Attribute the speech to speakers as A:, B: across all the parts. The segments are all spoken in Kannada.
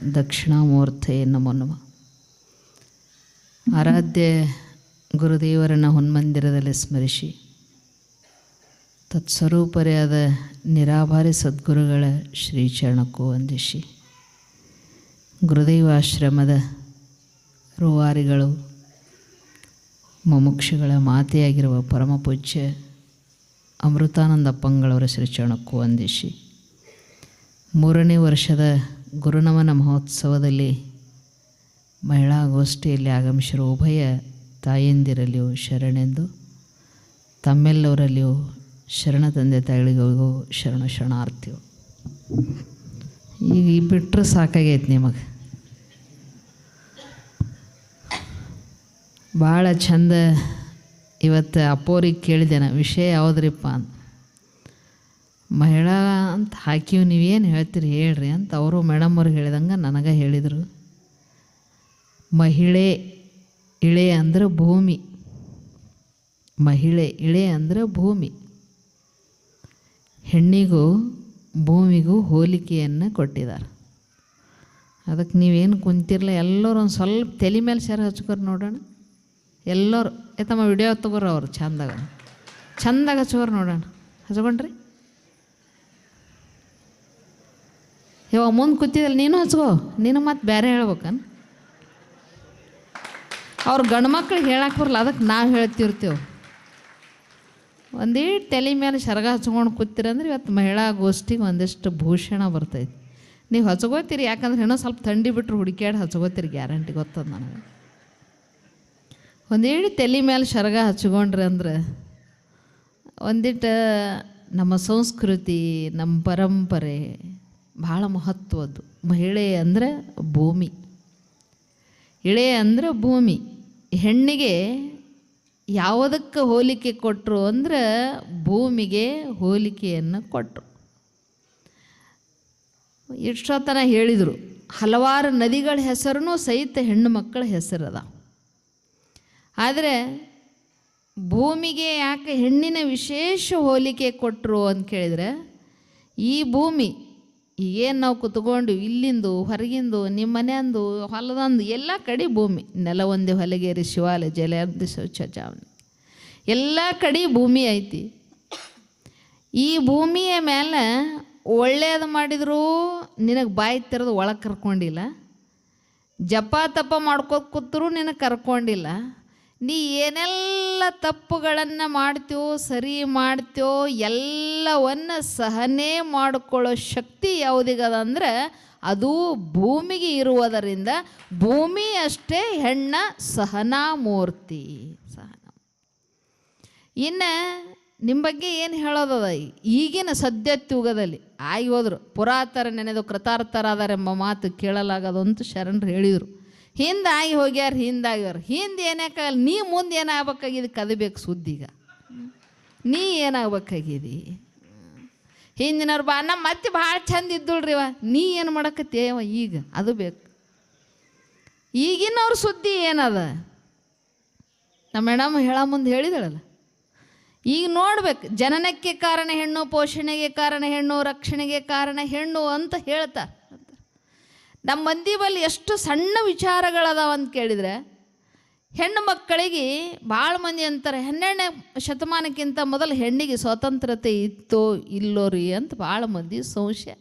A: ದಕ್ಷಿಣಾಮೂರ್ತಯೇ ನಮೋ ನಮಃ. ಆರಾಧ್ಯ ಗುರುದೇವರನ್ನು ಹೊನ್ಮಂದಿರದಲ್ಲಿ ಸ್ಮರಿಸಿ ತತ್ಸ್ವರೂಪರೆಯಾದ ನಿರಾಭಾರಿ ಸದ್ಗುರುಗಳ ಶ್ರೀಚರಣಕ್ಕೂ ವಂದಿಸಿ ಗುರುದೈವಾಶ್ರಮದ ರೂವಾರಿಗಳು ಮುಮುಕ್ಷುಗಳ ಮಾತೆಯಾಗಿರುವ ಪರಮಪೂಜ್ಯ ಅಮೃತಾನಂದಪ್ಪಂಗಳವರ ಶ್ರೀಚರಣಕ್ಕೂ ವಂದಿಸಿ 3ನೇ ವರ್ಷದ ಗುರುನಮನ ಮಹೋತ್ಸವದಲ್ಲಿ ಮಹಿಳಾ ಗೋಷ್ಠಿಯಲ್ಲಿ ಆಗಮಿಸಿರುವ ಉಭಯ ತಾಯಂದಿರಲ್ಲಿಯೂ ಶರಣೆಂದು ತಮ್ಮೆಲ್ಲವರಲ್ಲಿಯೂ ಶರಣ ತಂದೆ ತಾಯಿಗಳಿಗೂ ಶರಣಾರ್ಥಿಗಳು. ಈಗ ಬಿಟ್ಟರೆ ಸಾಕಾಗೈತೆ ನಿಮಗೆ. ಭಾಳ ಚಂದ ಇವತ್ತು ಅಪ್ಪೋರಿಗೆ ಕೇಳಿದೆ ನಾ, ವಿಷಯ ಯಾವುದ್ರಿಪ್ಪ ಅಂತ. ಮಹಿಳಾ ಅಂತ ಹಾಕಿವು, ನೀವೇನು ಹೇಳ್ತೀರಿ ಹೇಳ್ರಿ ಅಂತ ಅವರು ಮೇಡಮ್ ಅವ್ರಿಗೆ ಹೇಳಿದಂಗೆ ನನಗೆ ಹೇಳಿದರು. ಮಹಿಳೆ ಇಳೆ ಅಂದ್ರೆ ಭೂಮಿ, ಮಹಿಳೆ ಇಳೆ ಅಂದ್ರೆ ಭೂಮಿ. ಹೆಣ್ಣಿಗೂ ಭೂಮಿಗೂ ಹೋಲಿಕೆಯನ್ನು ಕೊಟ್ಟಿದ್ದಾರೆ. ಅದಕ್ಕೆ ನೀವೇನು ಕುಂತಿರಲ್ಲ, ಎಲ್ಲರೂ ಒಂದು ಸ್ವಲ್ಪ ತಲೆ ಮೇಲೆ ಸೆರೆ ಹಚ್ಕೋರಿ ನೋಡೋಣ. ಎಲ್ಲರೂ ತಮ್ಮ ವಿಡಿಯೋ ತಗೋರ ಅವ್ರು ಚಂದಾಗ ಹಚ್ಕೋರು ನೋಡೋಣ. ಹಚ್ಕೊಂಡ್ರಿ ಇವಾಗ ಮುಂದೆ ಕೂತಿದ್ದಲ್ಲ, ನೀನು ಹಚ್ಕೋ. ನೀನು ಮತ್ತು ಬೇರೆ ಹೇಳ್ಬೇಕನ್? ಅವ್ರು ಗಂಡು ಮಕ್ಳಿಗೆ ಹೇಳಕ್ಕೆ ಬರಲ್ಲ, ಅದಕ್ಕೆ ನಾವು ಹೇಳ್ತಿರ್ತೇವೆ. ಒಂದೀಟು ತಲೆ ಮೇಲೆ ಸರಗ ಹಚ್ಕೊಂಡು ಕೂತಿರಂದ್ರೆ ಇವತ್ತು ಮಹಿಳಾ ಗೋಷ್ಠಿಗೆ ಒಂದಿಷ್ಟು ಭೂಷಣ ಬರ್ತೈತಿ. ನೀವು ಹಚ್ಕೋತೀರಿ, ಯಾಕಂದ್ರೆ ಏನೋ ಸ್ವಲ್ಪ ಥಂಡಿ ಬಿಟ್ಟರು ಹುಡುಕ್ಯಾಡಿ ಹಚ್ಕೋತೀರಿ, ಗ್ಯಾರಂಟಿ ಗೊತ್ತದ ನನಗೆ. ಒಂದೇಳಿ ತಲೆ ಮೇಲೆ ಸರಗ ಹಚ್ಕೊಂಡ್ರಿ ಅಂದ್ರೆ ಒಂದಿಟ್ಟು ನಮ್ಮ ಸಂಸ್ಕೃತಿ, ನಮ್ಮ ಪರಂಪರೆ ಭಾಳ ಮಹತ್ವದ್ದು. ಮಹಿಳೆ ಅಂದರೆ ಭೂಮಿ, ಇಳೆ ಅಂದರೆ ಭೂಮಿ. ಹೆಣ್ಣಿಗೆ ಯಾವುದಕ್ಕೆ ಹೋಲಿಕೆ ಕೊಟ್ಟರು ಅಂದ್ರೆ ಭೂಮಿಗೆ ಹೋಲಿಕೆಯನ್ನು ಕೊಟ್ಟರು. ಇಷ್ಟೊತ್ತನ ಹೇಳಿದರು, ಹಲವಾರು ನದಿಗಳ ಹೆಸರೂ ಸಹಿತ ಹೆಣ್ಣು ಮಕ್ಕಳ ಹೆಸರದ. ಆದರೆ ಭೂಮಿಗೆ ಯಾಕೆ ಹೆಣ್ಣಿನ ವಿಶೇಷ ಹೋಲಿಕೆ ಕೊಟ್ಟರು ಅಂತ ಕೇಳಿದರೆ, ಈ ಭೂಮಿ ಈಗೇನು ನಾವು ಕುತ್ಕೊಂಡು ಇಲ್ಲಿಂದು ಹೊರಗಿಂದು ನಿಮ್ಮ ಮನೆಯಂದು ಹೊಲದಂದು ಎಲ್ಲ ಕಡೆ ಭೂಮಿ, ನೆಲ ಒಂದೇ ಹೊಲಗೇರಿ ಶಿವಾಲಯ ಜಲರ್ದಿ ಶೌಚ ಚಾವಣಿ ಎಲ್ಲ ಕಡೆ ಭೂಮಿ ಐತಿ. ಈ ಭೂಮಿಯ ಮೇಲೆ ಒಳ್ಳೆಯದು ಮಾಡಿದರೂ ನಿನಗೆ ಬಾಯಿ ತೆರೆದು ಒಳಗೆ ಕರ್ಕೊಂಡಿಲ್ಲ, ಜಪ ತಪ ಮಾಡ್ಕೋ ಕೂತರೂ ನಿನಗೆ ಕರ್ಕೊಂಡಿಲ್ಲ. ನೀ ಏನೆಲ್ಲ ತಪ್ಪುಗಳನ್ನು ಮಾಡ್ತೀವೋ ಸರಿ ಮಾಡ್ತೀವೋ ಎಲ್ಲವನ್ನು ಸಹನೆ ಮಾಡಿಕೊಳ್ಳೋ ಶಕ್ತಿ ಯಾವುದಿಗದ ಅಂದರೆ ಅದು ಭೂಮಿಗೆ ಇರುವುದರಿಂದ ಭೂಮಿ ಅಷ್ಟೇ ಹೆಣ್ಣ ಸಹನಾಮೂರ್ತಿ. ಇನ್ನು ನಿಮ್ಮ ಬಗ್ಗೆ ಏನು ಹೇಳೋದದ, ಈಗಿನ ಸದ್ಯತ್ಯುಗದಲ್ಲಿ ಆಗಿ ಹೋದ್ರು ಪುರಾತರ ನೆನೆದು ಕೃತಾರ್ಥರಾದರೆಂಬ ಮಾತು ಕೇಳಲಾಗದಂತೂ ಶರಣರು ಹೇಳಿದರು. ಹಿಂದಾಗಿ ಹೋಗ್ಯಾರ, ಹಿಂದಾಗ್ಯಾರ, ಹಿಂದೆ ಏನಾಗಲ್ಲ. ನೀ ಮುಂದೆ ಏನಾಗಬೇಕಾಗಿದೆ ಕದಬೇಕು ಸುದ್ದಿಗ. ನೀ ಏನಾಗಬೇಕಾಗಿದಿ ಹಿಂದಿನವ್ರು ಬಾ ನಮ್ಮ ಮತ್ತೆ ಭಾಳ ಚಂದ ಇದ್ದಳ್ರಿ ಇವ, ನೀ ಏನು ಮಾಡಕತ್ತೇವ ಈಗ ಅದು ಬೇಕು. ಈಗಿನವ್ರ ಸುದ್ದಿ ಏನದ? ನಮ್ಮ ಮೇಡಮ್ ಹೇಳೋ ಮುಂದೆ ಹೇಳಿದಳಲ್ಲ, ಈಗ ನೋಡ್ಬೇಕು. ಜನನಕ್ಕೆ ಕಾರಣ ಹೆಣ್ಣು, ಪೋಷಣೆಗೆ ಕಾರಣ ಹೆಣ್ಣು, ರಕ್ಷಣೆಗೆ ಕಾರಣ ಹೆಣ್ಣು ಅಂತ ಹೇಳ್ತಾರೆ. ನಮ್ಮ ಮಂದಿ ಬಲ್ಲಿ ಎಷ್ಟು ಸಣ್ಣ ವಿಚಾರಗಳದಾವ ಅಂತ ಕೇಳಿದರೆ, ಹೆಣ್ಣು ಮಕ್ಕಳಿಗೆ ಭಾಳ ಮಂದಿ ಅಂತಾರೆ 12ನೇ ಶತಮಾನಕ್ಕಿಂತ ಮೊದಲು ಹೆಣ್ಣಿಗೆ ಸ್ವಾತಂತ್ರ್ಯತೆ ಇತ್ತೋ ಇಲ್ಲೋ ರೀ ಅಂತ ಭಾಳ ಮಂದಿ ಸಂಶಯ.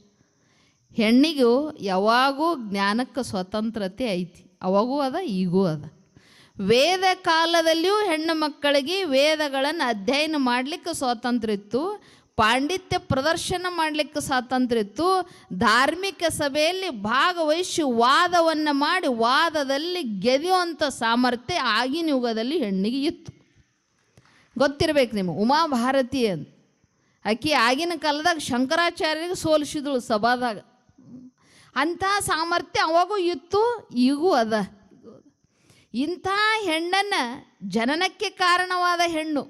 A: ಹೆಣ್ಣಿಗೂ ಯಾವಾಗೂ ಜ್ಞಾನಕ್ಕೆ ಸ್ವಾತಂತ್ರ್ಯತೆ ಐತಿ, ಅವಾಗೂ ಅದ ಈಗೂ ಅದ. ವೇದ ಕಾಲದಲ್ಲಿಯೂ ಹೆಣ್ಣು ಮಕ್ಕಳಿಗೆ ವೇದಗಳನ್ನು ಅಧ್ಯಯನ ಮಾಡಲಿಕ್ಕೆ ಸ್ವಾತಂತ್ರ್ಯ ಇತ್ತು, ಪಾಂಡಿತ್ಯ ಪ್ರದರ್ಶನ ಮಾಡಲಿಕ್ಕೆ ಸ್ವಾತಂತ್ರ್ಯ ಇತ್ತು, ಧಾರ್ಮಿಕ ಸಭೆಯಲ್ಲಿ ಭಾಗವಹಿಸಿ ವಾದವನ್ನು ಮಾಡಿ ವಾದದಲ್ಲಿ ಗೆದಿಯುವಂಥ ಸಾಮರ್ಥ್ಯ ಆಗಿನ ಯುಗದಲ್ಲಿ ಹೆಣ್ಣಿಗೆ ಇತ್ತು. ಗೊತ್ತಿರಬೇಕು ನಿಮಗೆ, ಉಮಾಭಾರತಿ ಅಂತ ಆಕೆ ಆಗಿನ ಕಾಲದಾಗ ಶಂಕರಾಚಾರ್ಯರಿಗೆ ಸೋಲಿಸಿದಳು ಸಭಾದಾಗ. ಅಂಥ ಸಾಮರ್ಥ್ಯ ಅವಾಗೂ ಇತ್ತು, ಈಗೂ ಅದ. ಇಂಥ ಹೆಣ್ಣನ್ನು ಜನನಕ್ಕೆ ಕಾರಣವಾದ ಹೆಣ್ಣು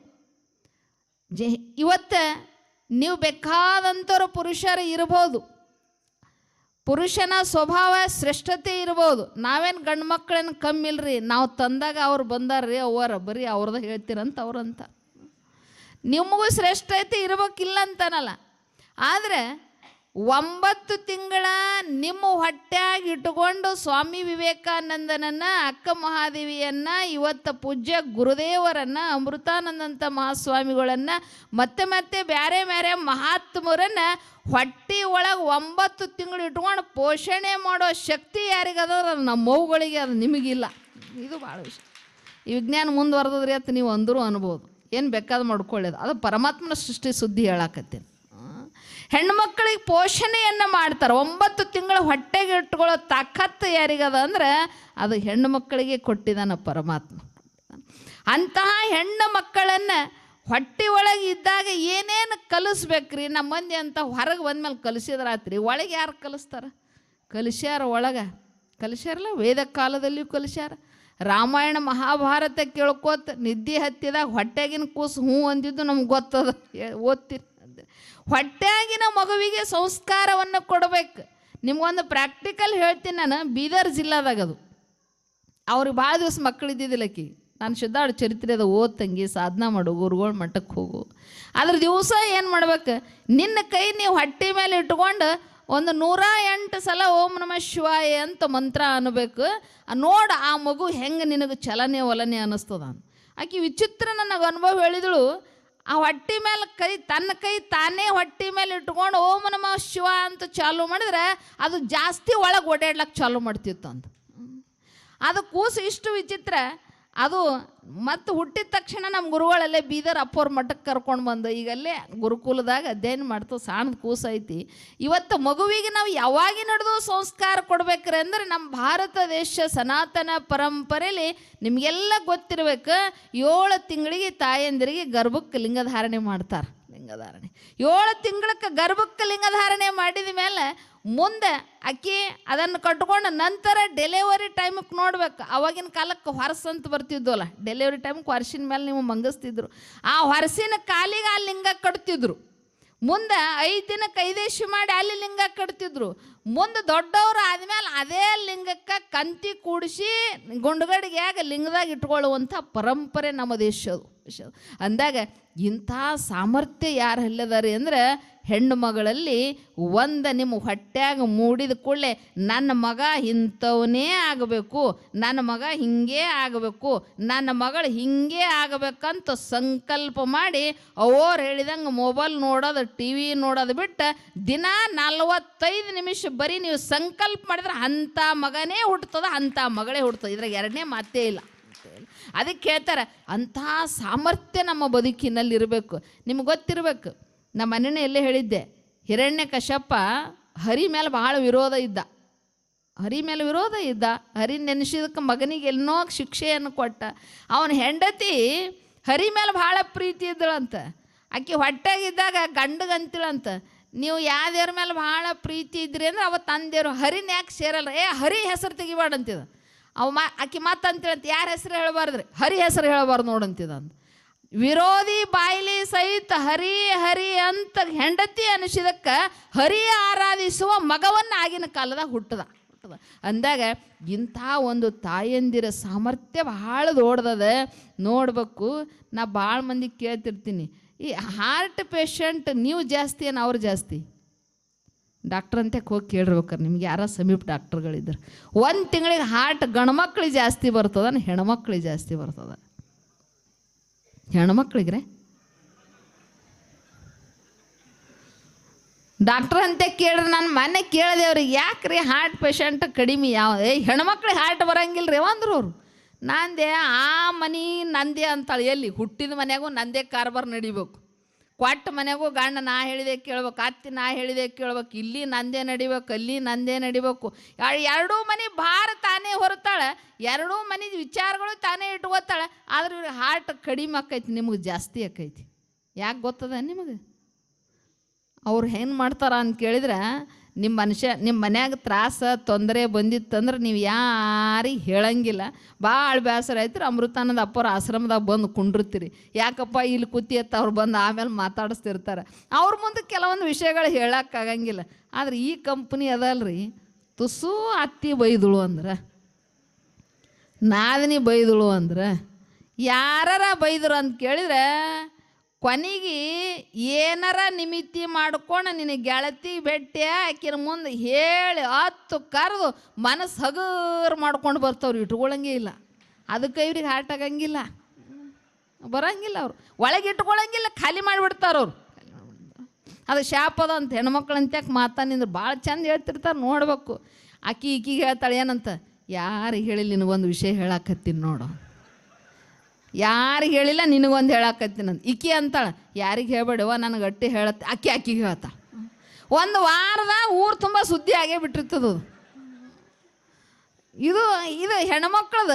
A: ಇವತ್ತು ನೀವು ಬೇಕಾದಂಥವ್ರು ಪುರುಷರು ಇರ್ಬೋದು, ಪುರುಷನ ಸ್ವಭಾವ ಶ್ರೇಷ್ಠತೆ ಇರ್ಬೋದು. ನಾವೇನು ಗಂಡು ಮಕ್ಕಳೇನು ಕಮ್ಮಿ ಇಲ್ರಿ, ನಾವು ತಂದಾಗ ಅವ್ರು ಬಂದಾರ್ರಿ ಅವರ ಬರೀ ಅವ್ರದ್ದು ಹೇಳ್ತೀರಂತ ಅವ್ರಂತ. ನಿಮಗೂ ಶ್ರೇಷ್ಠತೆ ಇರ್ಬೇಕಿಲ್ಲ ಅಂತನಲ್ಲ, ಆದರೆ 9 ತಿಂಗಳ ನಿಮ್ಮ ಹೊಟ್ಟೆಯಾಗ ಇಟ್ಟುಕೊಂಡು ಸ್ವಾಮಿ ವಿವೇಕಾನಂದನನ್ನು, ಅಕ್ಕ ಮಹಾದೇವಿಯನ್ನು, ಇವತ್ತು ಪೂಜ್ಯ ಗುರುದೇವರನ್ನು, ಅಮೃತಾನಂದಂಥ ಮಹಾಸ್ವಾಮಿಗಳನ್ನು, ಮತ್ತೆ ಬೇರೆ ಬೇರೆ ಮಹಾತ್ಮರನ್ನು ಹೊಟ್ಟೆ ಒಳಗೆ 9 ತಿಂಗಳು ಇಟ್ಕೊಂಡು ಪೋಷಣೆ ಮಾಡೋ ಶಕ್ತಿ ಯಾರಿಗದ? ನಮ್ಮವುಗಳಿಗೆ, ಅದು ನಿಮಗಿಲ್ಲ. ಇದು ಭಾಳ ವಿಷಯ. ಈ ವಿಜ್ಞಾನ ಮುಂದುವರೆದ್ರಿ ಅಂತ ನೀವು ಅಂದರೂ ಅನ್ಬೋದು, ಏನು ಬೇಕಾದ ಮಾಡ್ಕೊಳ್ಳೋದು. ಅದು ಪರಮಾತ್ಮನ ಸೃಷ್ಟಿ ಸುದ್ದಿ ಹೇಳಾಕತ್ತೀನಿ. ಹೆಣ್ಮಕ್ಳಿಗೆ ಪೋಷಣೆಯನ್ನು ಮಾಡ್ತಾರೆ. 9 ತಿಂಗಳು ಹೊಟ್ಟೆಗೆ ಇಟ್ಕೊಳ್ಳೋ ತಾಕತ್ತು ಯಾರಿಗದ ಅಂದ್ರೆ ಅದು ಹೆಣ್ಣು ಮಕ್ಕಳಿಗೆ ಕೊಟ್ಟಿದ್ದಾನ ಪರಮಾತ್ಮ. ಅಂತಹ ಹೆಣ್ಣು ಮಕ್ಕಳನ್ನು ಹೊಟ್ಟೆ ಒಳಗೆ ಇದ್ದಾಗ ಏನೇನು ಕಲಿಸ್ಬೇಕ್ರಿ? ನಮ್ಮ ಮಂದಿ ಅಂತ ಹೊರಗೆ ಬಂದ್ಮೇಲೆ ಕಲಿಸಿದ್ರಾತ್ರಿ, ಒಳಗೆ ಯಾರು ಕಲಿಸ್ತಾರೆ? ಕಲಿಸ್ಯಾರ, ಒಳಗೆ ಕಲಿಸ್ಯಾರಲ್ಲ. ವೇದ ಕಾಲದಲ್ಲಿಯೂ ಕಲಿಸ್ಯಾರ. ರಾಮಾಯಣ ಮಹಾಭಾರತ ಕೇಳ್ಕೋತ ನಿದ್ದೆ ಹತ್ತಿದಾಗ ಹೊಟ್ಟೆಗಿನ ಕೂಸು ಹ್ಞೂ ಅಂದಿದ್ದು ನಮ್ಗೆ ಗೊತ್ತದ, ಓದ್ತೀರಿ. ಹೊಟ್ಟೆಯಾಗಿನ ಮಗುವಿಗೆ ಸಂಸ್ಕಾರವನ್ನು ಕೊಡಬೇಕು. ನಿಮ್ಗೊಂದು ಪ್ರಾಕ್ಟಿಕಲ್ ಹೇಳ್ತೀನಿ ನಾನು. ಬೀದರ್ ಜಿಲ್ಲಾದಾಗ ಅದು ಅವ್ರಿಗೆ ಭಾಳ ದಿವಸ ಮಕ್ಕಳಿದ್ದಿದ್ದಿಲ್ಲಕ್ಕಿ. ನಾನು ಶುದ್ಧಾಡು ಚರಿತ್ರೆ ಅದು ಓದ್ತಂಗಿ, ಸಾಧನ ಮಾಡು, ಗುರುಗಳ ಮಟ್ಟಕ್ಕೆ ಹೋಗು. ಅದ್ರ ದಿವಸ ಏನು ಮಾಡ್ಬೇಕು? ನಿನ್ನ ಕೈ ನೀವು ಹೊಟ್ಟೆ ಮೇಲೆ ಇಟ್ಕೊಂಡು ಒಂದು 108 ಸಲ ಓಂ ನಮಃ ಶಿವಾಯ ಅಂತ ಮಂತ್ರ ಅನ್ನಬೇಕು. ನೋಡು ಆ ಮಗು ಹೆಂಗೆ ನಿನಗೆ ಚಲನೆ ಒಲನೆ ಅನ್ನಿಸ್ತದ. ಆಕೆ ವಿಚಿತ್ರ ನನಗೆ ಅನುಭವ ಹೇಳಿದಳು. ಆ ಹೊಟ್ಟೆ ಮೇಲೆ ತನ್ನ ಕೈ ತಾನೇ ಹೊಟ್ಟೆ ಮೇಲೆ ಇಟ್ಕೊಂಡು ಓಂ ನಮಃ ಶಿವ ಅಂತ ಚಾಲು ಮಾಡಿದ್ರೆ ಅದು ಜಾಸ್ತಿ ಒಳಗೆ ಓಡಾಡ್ಲಕ್ಕೆ ಚಾಲು ಮಾಡ್ತಿತ್ತು ಅಂತ. ಅದು ಕೂಸು ಇಷ್ಟು ವಿಚಿತ್ರ. ಅದು ಮತ್ತು ಹುಟ್ಟಿದ ತಕ್ಷಣ ನಮ್ಮ ಗುರುಗಳಲ್ಲೇ ಬೀದರ್ ಅಪ್ಪವ್ರ ಮಠಕ್ಕೆ ಕರ್ಕೊಂಡು ಬಂದು ಈಗಲ್ಲೇ ಗುರುಕುಲದಾಗ ಅಧ್ಯಯನ ಮಾಡ್ತು. ಸಣ್ಣದ ಕೂಸು ಐತಿ. ಇವತ್ತು ಮಗುವಿಗೆ ನಾವು ಯಾವಾಗಿನ ಹಿಡಿದು ಸಂಸ್ಕಾರ ಕೊಡ್ಬೇಕ್ರಿ ಅಂದ್ರೆ ನಮ್ಮ ಭಾರತ ದೇಶ ಸನಾತನ ಪರಂಪರೆಯಲ್ಲಿ ನಿಮಗೆಲ್ಲ ಗೊತ್ತಿರಬೇಕು, 7 ತಿಂಗಳಿಗೆ ತಾಯಂದಿರಿಗೆ ಗರ್ಭಕ್ಕೆ ಲಿಂಗಧಾರಣೆ ಮಾಡ್ತಾರೆ. ಲಿಂಗಧಾರಣೆ 7 ತಿಂಗಳಕ್ಕೆ ಗರ್ಭಕ್ಕೆ ಲಿಂಗಧಾರಣೆ ಮಾಡಿದ ಮೇಲೆ ಮುಂದೆ ಅಕ್ಕಿ ಅದನ್ನು ಕಟ್ಕೊಂಡು ನಂತರ ಡೆಲಿವರಿ ಟೈಮಿಗೆ ನೋಡ್ಬೇಕು. ಅವಾಗಿನ ಕಾಲಕ್ಕೆ ಹೊರಸು ಅಂತ ಬರ್ತಿದ್ವಲ್ಲ, ಡೆಲಿವರಿ ಟೈಮಿಗೆ ಹೊರಸಿನ ಮೇಲೆ ನೀವು ಮಂಗಿಸ್ತಿದ್ರು. ಆ ಹೊರಸಿನ ಕಾಲಿಗೆ ಆ ಲಿಂಗ ಕಟ್ತಿದ್ರು. ಮುಂದೆ 5 ದಿನಕ್ಕೆ 5 ಮಾಡಿ ಅಲ್ಲಿ ಲಿಂಗ ಕಟ್ತಿದ್ರು. ಮುಂದೆ ದೊಡ್ಡವರು ಆದಮೇಲೆ ಅದೇ ಲಿಂಗಕ್ಕೆ ಕಂತಿ ಕೂಡಿಸಿ ಗುಂಡುಗಡಿಗೆಯಾಗ ಲಿಂಗದಾಗ ಇಟ್ಕೊಳ್ಳುವಂಥ ಪರಂಪರೆ ನಮ್ಮ ದೇಶದು. ಅಂದಾಗ ಇಂಥ ಸಾಮರ್ಥ್ಯ ಯಾರು ಹಲ್ಲದಾರಿ ಅಂದರೆ ಹೆಣ್ಣು ಮಗಳಲ್ಲಿ ನಿಮ್ಮ ಹೊಟ್ಟೆಯಾಗ ಮೂಡಿದ ಕೂಡಲೇ ನನ್ನ ಮಗ ಇಂಥವನೇ ಆಗಬೇಕು, ನನ್ನ ಮಗ ಹಿಂಗೇ ಆಗಬೇಕು, ನನ್ನ ಮಗಳು ಹಿಂಗೇ ಆಗಬೇಕಂತ ಸಂಕಲ್ಪ ಮಾಡಿ ಅವ್ರು ಹೇಳಿದಂಗೆ ಮೊಬೈಲ್ ನೋಡೋದು, ಟಿ ವಿ ನೋಡೋದು ಬಿಟ್ಟು ದಿನ 45 ನಿಮಿಷ ಬರೀ ನೀವು ಸಂಕಲ್ಪ ಮಾಡಿದ್ರೆ ಅಂಥ ಮಗನೇ ಹುಟ್ಟುತ್ತದೆ, ಅಂಥ ಮಗಳೇ ಹುಟ್ಟುತ್ತದೆ. ಇದ್ರಾಗ ಎರಡನೇ ಮಾತೇ ಇಲ್ಲ. ಅದಕ್ಕೆ ಹೇಳ್ತಾರೆ ಅಂಥ ಸಾಮರ್ಥ್ಯ ನಮ್ಮ ಬದುಕಿನಲ್ಲಿ ಇರಬೇಕು. ನಿಮ್ಗೆ ಗೊತ್ತಿರಬೇಕು, ನಮ್ಮ ಮನೆಯೇ ಎಲ್ಲೇ ಹೇಳಿದ್ದೆ, ಹಿರಣ್ಯಕಶ್ಯಪ ಹರಿ ಮೇಲೆ ಭಾಳ ವಿರೋಧ ಇದ್ದ. ಹರಿ ನೆನೆಸಿದಕ್ಕೆ ಮಗನಿಗೆ ಎಲ್ಲನೋ ಶಿಕ್ಷೆಯನ್ನು ಕೊಟ್ಟ. ಅವನ ಹೆಂಡತಿ ಹರಿ ಮೇಲೆ ಭಾಳ ಪ್ರೀತಿ ಇದ್ದಳಂತ. ಆಕೆ ಹೊಟ್ಟೆಗಿದ್ದಾಗ ಗಂಡಗಂತಿಳಂತ, ನೀವು ಯಾವ ದೇವ್ರ ಮೇಲೆ ಭಾಳ ಪ್ರೀತಿ ಇದ್ರಿ ಅಂದ್ರೆ ಅವತ್ತು ತಂದೇವ್ರು ಹರಿನ ಯಾಕೆ ಸೇರಲ್ಲ, ಹರಿ ಹೆಸರು ತೆಗಿಬಾರ್ದಂತಿದ. ಆಕೆ ಮಾತಂತೇಳಂತ, ಯಾರ ಹೆಸರು ಹೇಳಬಾರ್ದ್ರಿ, ಹರಿ ಹೆಸರು ಹೇಳಬಾರ್ದು ನೋಡಂತಿದಂತ. ವಿರೋಧಿ ಬಾಯಿಲಿ ಸಹಿತ ಹರಿ ಹರಿ ಅಂತ ಹೆಂಡತಿ ಅನಿಸಿದಕ್ಕೆ ಹರಿ ಆರಾಧಿಸುವ ಮಗವನ್ನು ಆಗಿನ ಕಾಲದಾಗ ಹುಟ್ಟದ. ಅಂದಾಗ ಇಂಥ ಒಂದು ತಾಯಂದಿರ ಸಾಮರ್ಥ್ಯ ಭಾಳ ದೊಡ್ಡದ ನೋಡ್ಬೇಕು. ನಾ ಭಾಳ ಮಂದಿ ಕೇಳ್ತಿರ್ತೀನಿ, ಈ ಹಾರ್ಟ್ ಪೇಷಂಟ್ ನೀವು ಜಾಸ್ತಿ ಏನು ಅವ್ರು ಜಾಸ್ತಿ? ಡಾಕ್ಟ್ರ್ ಅಂತಕ್ಕೆ ಹೋಗಿ ಕೇಳಿರ್ಬೇಕಾರೆ ನಿಮ್ಗೆ ಯಾರ ಸಮೀಪ ಡಾಕ್ಟ್ರುಗಳಿದ್ದಾರೆ. 1 ತಿಂಗಳಿಗೆ ಹಾರ್ಟ್ ಗಂಡ್ಮಕ್ಳಿಗೆ ಜಾಸ್ತಿ ಬರ್ತದ, ಹೆಣ್ಮಕ್ಳಿಗೆ ಜಾಸ್ತಿ ಬರ್ತದ? ಹೆಣ್ಮಕ್ಳಿಗ್ರೆ ಡಾಕ್ಟ್ರ್ ಅಂತ ಕೇಳ್ರಿ. ನಾನು ಮೊನ್ನೆ ಕೇಳಿದೆ ಅವ್ರಿಗೆ, ಯಾಕ್ರಿ ಹಾರ್ಟ್ ಪೇಷಂಟ್ ಕಡಿಮೆ ಯಾವ ಹೆಣ್ಮಕ್ಳಿಗೆ ಹಾರ್ಟ್ ಬರಂಗಿಲ್ಲ ರೀ ಅಂದ್ರು ಅವರು. ನಂದೆ ಆ ಮನೆ ನಂದೇ ಅಂತಾಳೆ. ಎಲ್ಲಿ ಹುಟ್ಟಿದ ಮನೆಯಾಗೂ ನಂದೇ ಕಾರ್ಬಾರ್ ನಡಿಬೇಕು, ಕೊಟ್ಟ ಮನೆಗೂ ಗಂಡ ನಾ ಹೇಳಿದೆ ಕೇಳ್ಬೇಕು, ಅತ್ತಿ ನಾ ಹೇಳಿದೆ ಕೇಳ್ಬೇಕು, ಇಲ್ಲಿ ನಂದೇ ನಡಿಬೇಕು, ಅಲ್ಲಿ ನಂದೇ ನಡಿಬೇಕು. 2 ಮನೆ ಭಾರ ತಾನೇ ಹೊರತಾಳೆ, 2 ಮನೆ ವಿಚಾರಗಳು ತಾನೇ ಇಟ್ಕೋತಾಳೆ. ಆದ್ರೆ ಇವ್ರಿಗೆ ಹಾರ್ಟ್ ಕಡಿಮೆ ಆಕೈತಿ, ನಿಮಗೆ ಜಾಸ್ತಿ ಆಕೈತಿ. ಯಾಕೆ ಗೊತ್ತದ ನಿಮಗೆ? ಅವ್ರು ಹೆಂಗೆ ಮಾಡ್ತಾರ ಅಂತ ಕೇಳಿದ್ರೆ, ನಿಮ್ಮ ಮನ್ಯಾಗ ತ್ರಾಸ ತೊಂದರೆ ಬಂದಿತ್ತಂದ್ರೆ ನೀವು ಯಾರಿಗೆ ಹೇಳಂಗಿಲ್ಲ. ಭಾಳ ಬೇಸರ ಆಯ್ತು, ಅಮೃತಾನಂದ ಅಪ್ಪರ ಆಶ್ರಮದಾಗ ಬಂದು ಕುಂಡಿರ್ತೀರಿ. ಯಾಕಪ್ಪ ಇಲ್ಲಿ ಕೂತಿ ಅಂತ ಅವ್ರು ಬಂದು ಆಮೇಲೆ ಮಾತಾಡಿಸ್ತಿರ್ತಾರೆ. ಅವ್ರ ಮುಂದೆ ಕೆಲವೊಂದು ವಿಷಯಗಳು ಹೇಳೋಕ್ಕಾಗಂಗಿಲ್ಲ. ಆದ್ರೆ ಈ ಕಂಪ್ನಿ ಅದಲ್ರಿ, ತುಸು ಅತ್ತಿ ಬೈದಳು ಅಂದ್ರೆ, ನಾದಿನಿ ಬೈದಳು ಅಂದ್ರೆ, ಯಾರ ಬೈದರು ಅಂತ ಕೇಳಿದ್ರೆ ಕೊನೆಗೆ ಏನಾರ ನಿಮಿತ್ತಿ ಮಾಡ್ಕೊಂಡು ನಿನ್ನ ಗೆಳತಿ ಭೇಟಿ ಆಕಿನ ಮುಂದೆ ಹೇಳಿ ಹತ್ತು ಕರೆದು ಮನಸ್ಸು ಹಗರ್ ಮಾಡ್ಕೊಂಡು ಬರ್ತಾವ್ರು, ಇಟ್ಕೊಳ್ಳಂಗೆ ಇಲ್ಲ. ಅದಕ್ಕೆ ಇವ್ರಿಗೆ ಹಾರ್ಟ್ ಆಗಂಗಿಲ್ಲ, ಬರೋಂಗಿಲ್ಲ. ಅವ್ರು ಒಳಗೆ ಇಟ್ಕೊಳ್ಳಂಗಿಲ್ಲ, ಖಾಲಿ ಮಾಡಿಬಿಡ್ತಾರವ್ರು. ಅದು ಶಾಪದ ಅಂತ ಹೆಣ್ಮಕ್ಳಂತ್ಯಾಕೆ ಮಾತಾನಿಂದ್ರೆ ಭಾಳ ಚಂದ ಹೇಳ್ತಿರ್ತಾರೆ, ನೋಡ್ಬೇಕು. ಈಕಿಗೆ ಹೇಳ್ತಾಳೆ ಏನಂತ, ಯಾರಿಗೆ ಹೇಳಿಲ್ಲ ನಿನಗೊಂದು ವಿಷಯ ಹೇಳಾಕತ್ತೀನಿ ನೋಡು, ಯಾರಿಗೆ ಹೇಳಿಲ್ಲ ನಿನಗೊಂದು ಹೇಳಾಕತ್ತೀನಿ ಅಂತ. ಈಕಿ ಅಂತಾಳೆ, ಯಾರಿಗೆ ಹೇಳ್ಬೇಡವ ನನಗೆ ಗಟ್ಟಿ ಹೇಳತ್ತೆ. ಆಕಿಗೆ ಹೇಳ್ತಾಳೆ. ಒಂದು ವಾರದಾಗ ಊರು ತುಂಬ ಸುದ್ದಿ ಆಗೇ ಬಿಟ್ಟಿರ್ತದೆ. ಇದು ಹೆಣ್ಮಕ್ಳದ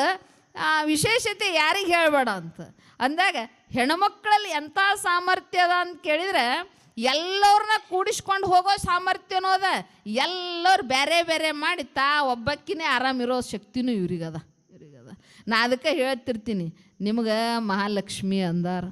A: ವಿಶೇಷತೆ, ಯಾರಿಗೆ ಹೇಳಬೇಡ ಅಂತ ಅಂದಾಗ ಹೆಣ್ಮಕ್ಳಲ್ಲಿ ಎಂಥ ಸಾಮರ್ಥ್ಯ ಅದ ಅಂತ ಕೇಳಿದರೆ, ಎಲ್ಲರನ್ನ ಕೂಡಿಸ್ಕೊಂಡು ಹೋಗೋ ಸಾಮರ್ಥ್ಯನೂ ಅದ, ಎಲ್ಲರೂ ಬೇರೆ ಬೇರೆ ಮಾಡಿ ಒಬ್ಬಕ್ಕಿನೇ ಆರಾಮಿರೋ ಶಕ್ತಿನೂ ಇವ್ರಿಗದ. ನಾ ಅದಕ್ಕೆ ಹೇಳ್ತಿರ್ತೀನಿ, ನಿಮ್ಗೆ ಮಹಾಲಕ್ಷ್ಮಿ ಅಂದಾರ,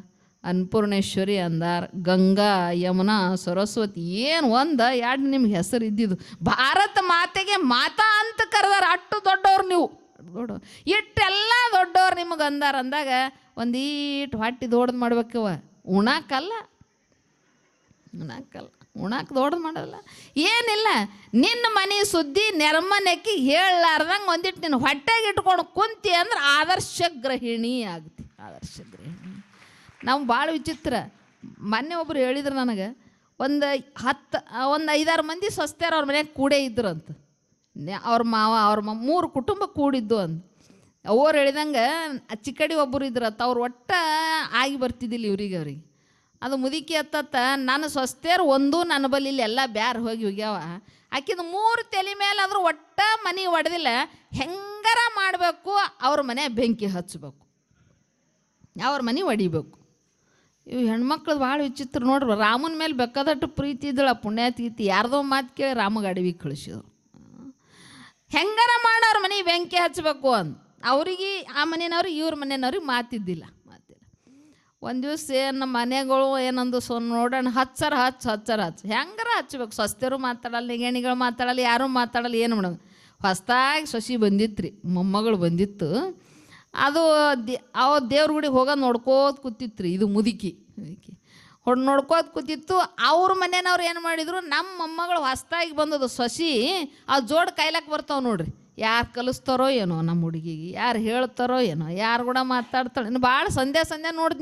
A: ಅನ್ನಪೂರ್ಣೇಶ್ವರಿ ಅಂದಾರ, ಗಂಗಾ, ಯಮುನಾ, ಸರಸ್ವತಿ, ಏನು ಒಂದು ಎರಡು ನಿಮ್ಗೆ ಹೆಸರು ಇದ್ದಿದ್ದು. ಭಾರತ ಮಾತೆಗೆ ಮಾತಾ ಅಂತ ಕರೆದಾರ. ಅಷ್ಟು ದೊಡ್ಡವ್ರು ನೀವು, ದೊಡ್ಡ ಇಟ್ಟೆಲ್ಲ ದೊಡ್ಡವ್ರು ನಿಮಗೆ ಅಂದಾರ. ಅಂದಾಗ ಒಂದೀಟು ಹೊಟ್ಟೆ ದೊಡ್ಡದು ಮಾಡ್ಬೇಕವ, ಉಣಾಕಲ್ಲ ದೊಡ್ಡದು ಮಾಡೋಲ್ಲ, ಏನಿಲ್ಲ. ನಿನ್ನ ಮನೆ ಸುದ್ದಿ ನೆರಮನೆಕ್ಕಿ ಹೇಳಲಾರ್ದಂಗೆ ಒಂದಿಟ್ಟು ನಿನ್ನ ಹೊಟ್ಟೆಗೆ ಇಟ್ಕೊಂಡು ಕುಂತಿ ಅಂದ್ರೆ ಆದರ್ಶ ಗೃಹಿಣಿ ಆಗ್ತಿ. ಆದರ್ಶ ಗೃಹಿಣಿ. ನಾವು ಭಾಳ ವಿಚಿತ್ರ. ಮೊನ್ನೆ ಒಬ್ಬರು ಹೇಳಿದ್ರು ನನಗೆ, ಒಂದು 5-6 ಮಂದಿ ಸ್ವಸ್ಥರು ಅವ್ರ ಮನೆಯಾಗ ಕೂಡೇ ಇದ್ರಂತ. ಅವ್ರ ಮಾವ 3 ಕುಟುಂಬ ಕೂಡಿದ್ದು ಅಂತ. ಅವ್ರು ಹೇಳಿದಂಗೆ ಚಿಕ್ಕಡಿ ಒಬ್ಬರು ಇದ್ರತ್ತ, ಅವ್ರು ಒಟ್ಟ ಆಗಿ ಬರ್ತಿದ್ದಿಲ್ಲ ಅವ್ರಿಗೆ. ಅದು ಮುದುಕಿ ಅತ್ತತ್ತ, ನಾನು ಸ್ವಸ್ಥರು ಒಂದು ನನ್ನ ಬಲ್ಲಿ ಇಲ್ಲಿ ಎಲ್ಲ ಬ್ಯಾರು ಹೋಗ್ಯಾವ. ಆಕಿದು 3 ತಲೆ ಮೇಲೆ ಆದರೂ ಒಟ್ಟ ಮನೆ ಒಡೆದಿಲ್ಲ. ಹೆಂಗಾರ ಮಾಡಬೇಕು, ಅವ್ರ ಮನೆ ಬೆಂಕಿ ಹಚ್ಚಬೇಕು, ಅವ್ರ ಮನೆ ಒಡಿಬೇಕು. ಇವು ಹೆಣ್ಮಕ್ಳದ್ದು ಭಾಳ ವಿಚಿತ್ರ ನೋಡ್ರಿ. ರಾಮನ ಮೇಲೆ ಬೇಕಾದಟ್ಟು ಪ್ರೀತಿ ಇದ್ದಳ ಪುಣ್ಯಾತೀತಿ, ಯಾರ್ದೋ ಮಾತು ಕೇಳಿ ರಾಮಗೆ ಅಡವಿಗೆ ಕಳಿಸಿದ್ರು. ಹೆಂಗಾರ ಮಾಡಿ ಅವ್ರ ಮನೆ ಬೆಂಕಿ ಹಚ್ಚಬೇಕು ಅಂತ ಅವ್ರಿಗೆ, ಆ ಮನೆಯವ್ರಿಗೆ ಇವ್ರ ಮನೆಯವ್ರಿಗೆ ಮಾತಿದ್ದಿಲ್ಲ. ಒಂದು ದಿವಸ ನಮ್ಮ ಮನೆಗಳು ಏನಂದು ನೋಡೋಣ, ಹಚ್ಚರ ಹೆಂಗಾರ ಹಚ್ಬೇಕು. ಸ್ವಸ್ಥರು ಮಾತಾಡಲ್ಲ, ನಿಗಣಿಗಳು ಮಾತಾಡಲ್ಲ, ಯಾರೂ ಮಾತಾಡಲ್ಲ, ಏನು ಮಾಡೋದು. ಹೊಸ್ದಾಗಿ ಸೊಸಿ ಬಂದಿತ್ತು ರೀ, ಮೊಮ್ಮಗಳು ಬಂದಿತ್ತು. ಅದು ದೇವ್ರ ಗುಡಿಗೆ ಹೋಗೋದು ನೋಡ್ಕೋತ ಕೂತಿತ್ತು ರೀ. ಇದು ಮುದುಕಿ ನೋಡ್ಕೋತ ಕೂತಿತ್ತು. ಅವ್ರ ಮನೆಯವ್ರು ಏನು ಮಾಡಿದರು, ನಮ್ಮ ಮೊಮ್ಮಗಳು ಹೊಸ್ದಾಗಿ ಬಂದದು ಸೊಸಿ, ಆ ಜೋಡು ಕಾಯ್ಲಕ್ಕೆ ಬರ್ತಾವೆ ನೋಡ್ರಿ. ಯಾರು ಕಲಿಸ್ತಾರೋ ಏನೋ ನಮ್ಮ ಹುಡುಗಿಗೆ, ಯಾರು ಹೇಳ್ತಾರೋ ಏನೋ, ಯಾರು ಕೂಡ ಮಾತಾಡ್ತಾಳೆ. ಇನ್ನು ಭಾಳ ಸಂಧ್ಯಾ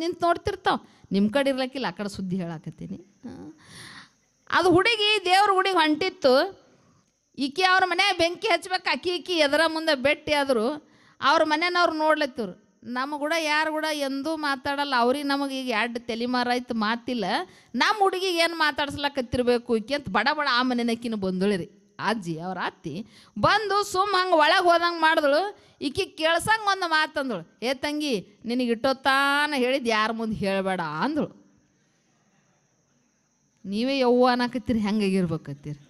A: ನಿಂತು ನೋಡ್ತಿರ್ತಾವೆ. ನಿಮ್ಮ ಕಡೆ ಇರ್ಲಕ್ಕಿಲ್ಲ, ಆ ಕಡೆ ಸುದ್ದಿ ಹೇಳಾಕತ್ತೀನಿ. ಅದು ಹುಡುಗಿ ದೇವ್ರ ಗುಡಿಗೆ ಹೊಂಟಿತ್ತು. ಈಕಿ ಅವ್ರ ಮನ್ಯಾಗ ಬೆಂಕಿ ಹಚ್ಬೇಕು. ಅಕ್ಕಿ ಎದರ ಮುಂದೆ ಭೇಟಿ ಆದರು. ಅವ್ರ ಮನೆಯವ್ರು ನೋಡ್ಲತ್ತವ್ರು. ನಮ್ಮ ಕೂಡ ಯಾರು ಕೂಡ ಎಂದೂ ಮಾತಾಡಲ್ಲ. ಅವ್ರಿಗೆ ನಮಗೆ ಈಗ 2 ತಲೆಮಾರು ಆಯ್ತು ಮಾತಿಲ್ಲ. ನಮ್ಮ ಹುಡುಗಿಗೆ ಏನು ಮಾತಾಡ್ಸ್ಲಕತ್ತಿರ್ಬೇಕು ಈಕಿ ಅಂತ ಬಡ ಆ ಮನೆನಕ್ಕಿನ ಬಂದಳು ರೀ. ಅಜ್ಜಿ ಅವ್ರ ಅತ್ತಿ ಬಂದು ಹಂಗೆ ಒಳಗೆ ಹೋದಂಗೆ ಮಾಡಿದಳು. ಈಕಿ ಕೇಳ್ಸಂಗೆ ಒಂದು ಮಾತಂದಳು, ಏ ತಂಗಿ ನಿನಗೆ ಇಟ್ಟೊತ್ತಾನ ಹೇಳಿದ್ದು ಯಾರ ಮುಂದೆ ಹೇಳಬೇಡ ಅಂದಳು. ನೀವೇ ಯವ್ವ ಅನ್ನಕತ್ತೀರಿ, ಹೆಂಗಾಗಿರ್ಬೇಕತ್ತೀರಿ.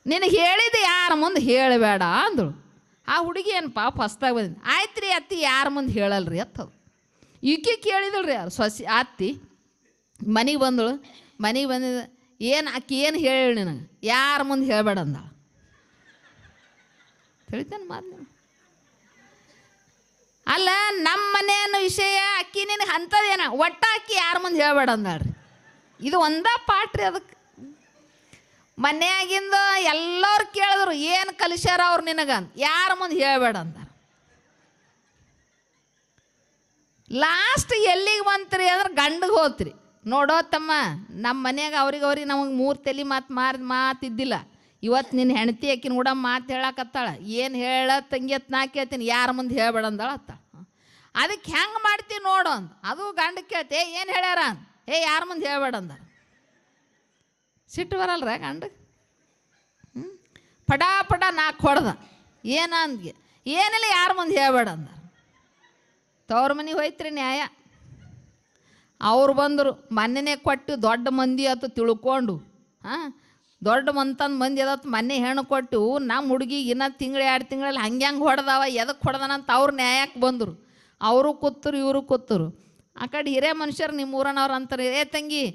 A: ನಿನಗೆ ಹೇಳಿದ್ದು ಯಾರ ಮುಂದೆ ಹೇಳಬೇಡ ಅಂದಳು. ಆ ಹುಡುಗಿ ಏನು ಪಾಪ ಹೊಸ್ದಾಗಿ ಬಂದಿದ್ದು. ಆಯ್ತು ರೀ ಅತ್ತಿ, ಯಾರ ಮುಂದೆ ಹೇಳಲ್ರಿ ಅತ್ತದು. ಈಕಿ ಕೇಳಿದಳು ರೀ, ಸೊಸಿ ಅತ್ತಿ ಮನೆಗೆ ಬಂದಳು. ಮನೆಗೆ ಬಂದಿದ್ದ ಏನು ಆಕಿ ಏನು ಹೇಳಿ ನನಗೆ ಯಾರ ಮುಂದೆ ಹೇಳಬೇಡ ಅಂದ. ತಿಳಿತೇನೆ ಮಾತು. ಅಲ್ಲ ನಮ್ಮ ಮನೆಯನ್ನು ವಿಷಯ ಅಕ್ಕಿ ನಿನಗೆ ಅಂಥದ್ದೇನ ಒಟ್ಟ ಅಕ್ಕಿ ಯಾರ ಮುಂದೆ ಹೇಳಬೇಡ ಅಂದಾಳ್ರಿ. ಇದು ಒಂದೇ ಪಾಠ ರೀ. ಅದಕ್ಕೆ ಮನೆಯಾಗಿಂದ ಎಲ್ಲರೂ ಕೇಳಿದ್ರು, ಏನು ಕಲಿಸ್ಯಾರ ಅವ್ರು ನಿನಗಂತ, ಯಾರ ಮುಂದೆ ಹೇಳಬೇಡ ಅಂದಾರ. ಲಾಸ್ಟ್ ಎಲ್ಲಿಗೆ ಬಂತ್ರಿ ಅಂದ್ರೆ ಗಂಡಿಗೆ ಹೋತ್ರಿ. ನೋಡೋ ತಮ್ಮ, ನಮ್ಮ ಮನ್ಯಾಗ ಅವ್ರಿಗೆ ನಮಗೆ 3 ತಲೆ ಮಾತಿದ್ದಿಲ್ಲ. ಇವತ್ತು ನಿನ್ನ ಹೆಂಡತಿ ಆಕಿನ ಕೂಡ ಮಾತು ಹೇಳಕತ್ತಾಳ. ಏನು ಹೇಳ ತಂಗಿಯತ್ ನಾ ಕೇಳ್ತೀನಿ, ಯಾರ ಮುಂದೆ ಹೇಳಬೇಡ ಅಂದಾಳ ಅತ್ತ. ಅದಕ್ಕೆ ಹೆಂಗೆ ಮಾಡ್ತೀವಿ ನೋಡು ಅಂತ. ಅದು ಗಂಡ ಕೇಳ್ತೆ, ಏನು ಹೇಳ್ಯಾರ ಅಂತ, ಯಾರ ಮುಂದೆ ಹೇಳಬೇಡ ಅಂದಾರ. ಸಿಟ್ಟು ಬರಲ್ರ ಗಂಡ? ಪಡ 4 ಹೊಡೆದ. ಏನಂದ್ಗೆ ಏನಿಲ್ಲ, ಯಾರ ಮುಂದೆ ಹೇಳಬೇಡ ಅಂದಾರ. ತವ್ರ ಮನೆಗೆ ಹೋಯ್ತ್ರಿ ನ್ಯಾಯ. ಅವ್ರು ಬಂದರು, ಮೊನ್ನೆನೇ ಕೊಟ್ಟು ದೊಡ್ಡ ಮಂದಿ ಆತು ತಿಳ್ಕೊಂಡು. ದೊಡ್ಡ ಮಂದಿ ಅದತ್ತು ಮೊನ್ನೆ ಹೆಣ್ಣು ಕೊಟ್ಟು ನಮ್ಮ ಹುಡುಗಿಗೆ ಇನ್ನೂ 1 ತಿಂಗಳು 2 ತಿಂಗಳಲ್ಲಿ ಹಂಗೆ ಹೊಡೆದವ, ಎದಕ್ಕೆ ಹೊಡೆದನಂತ ಅವ್ರು ನ್ಯಾಯಕ್ಕೆ ಬಂದರು. ಅವರು ಕೂತರು, ಇವರು ಕೂತರು. ಆ ಕಡೆ ಹಿರೇ ಮನುಷ್ಯರು ನಿಮ್ಮ ಊರನವ್ರು ಅಂತಾರೆ, ಏ ತಂಗಿ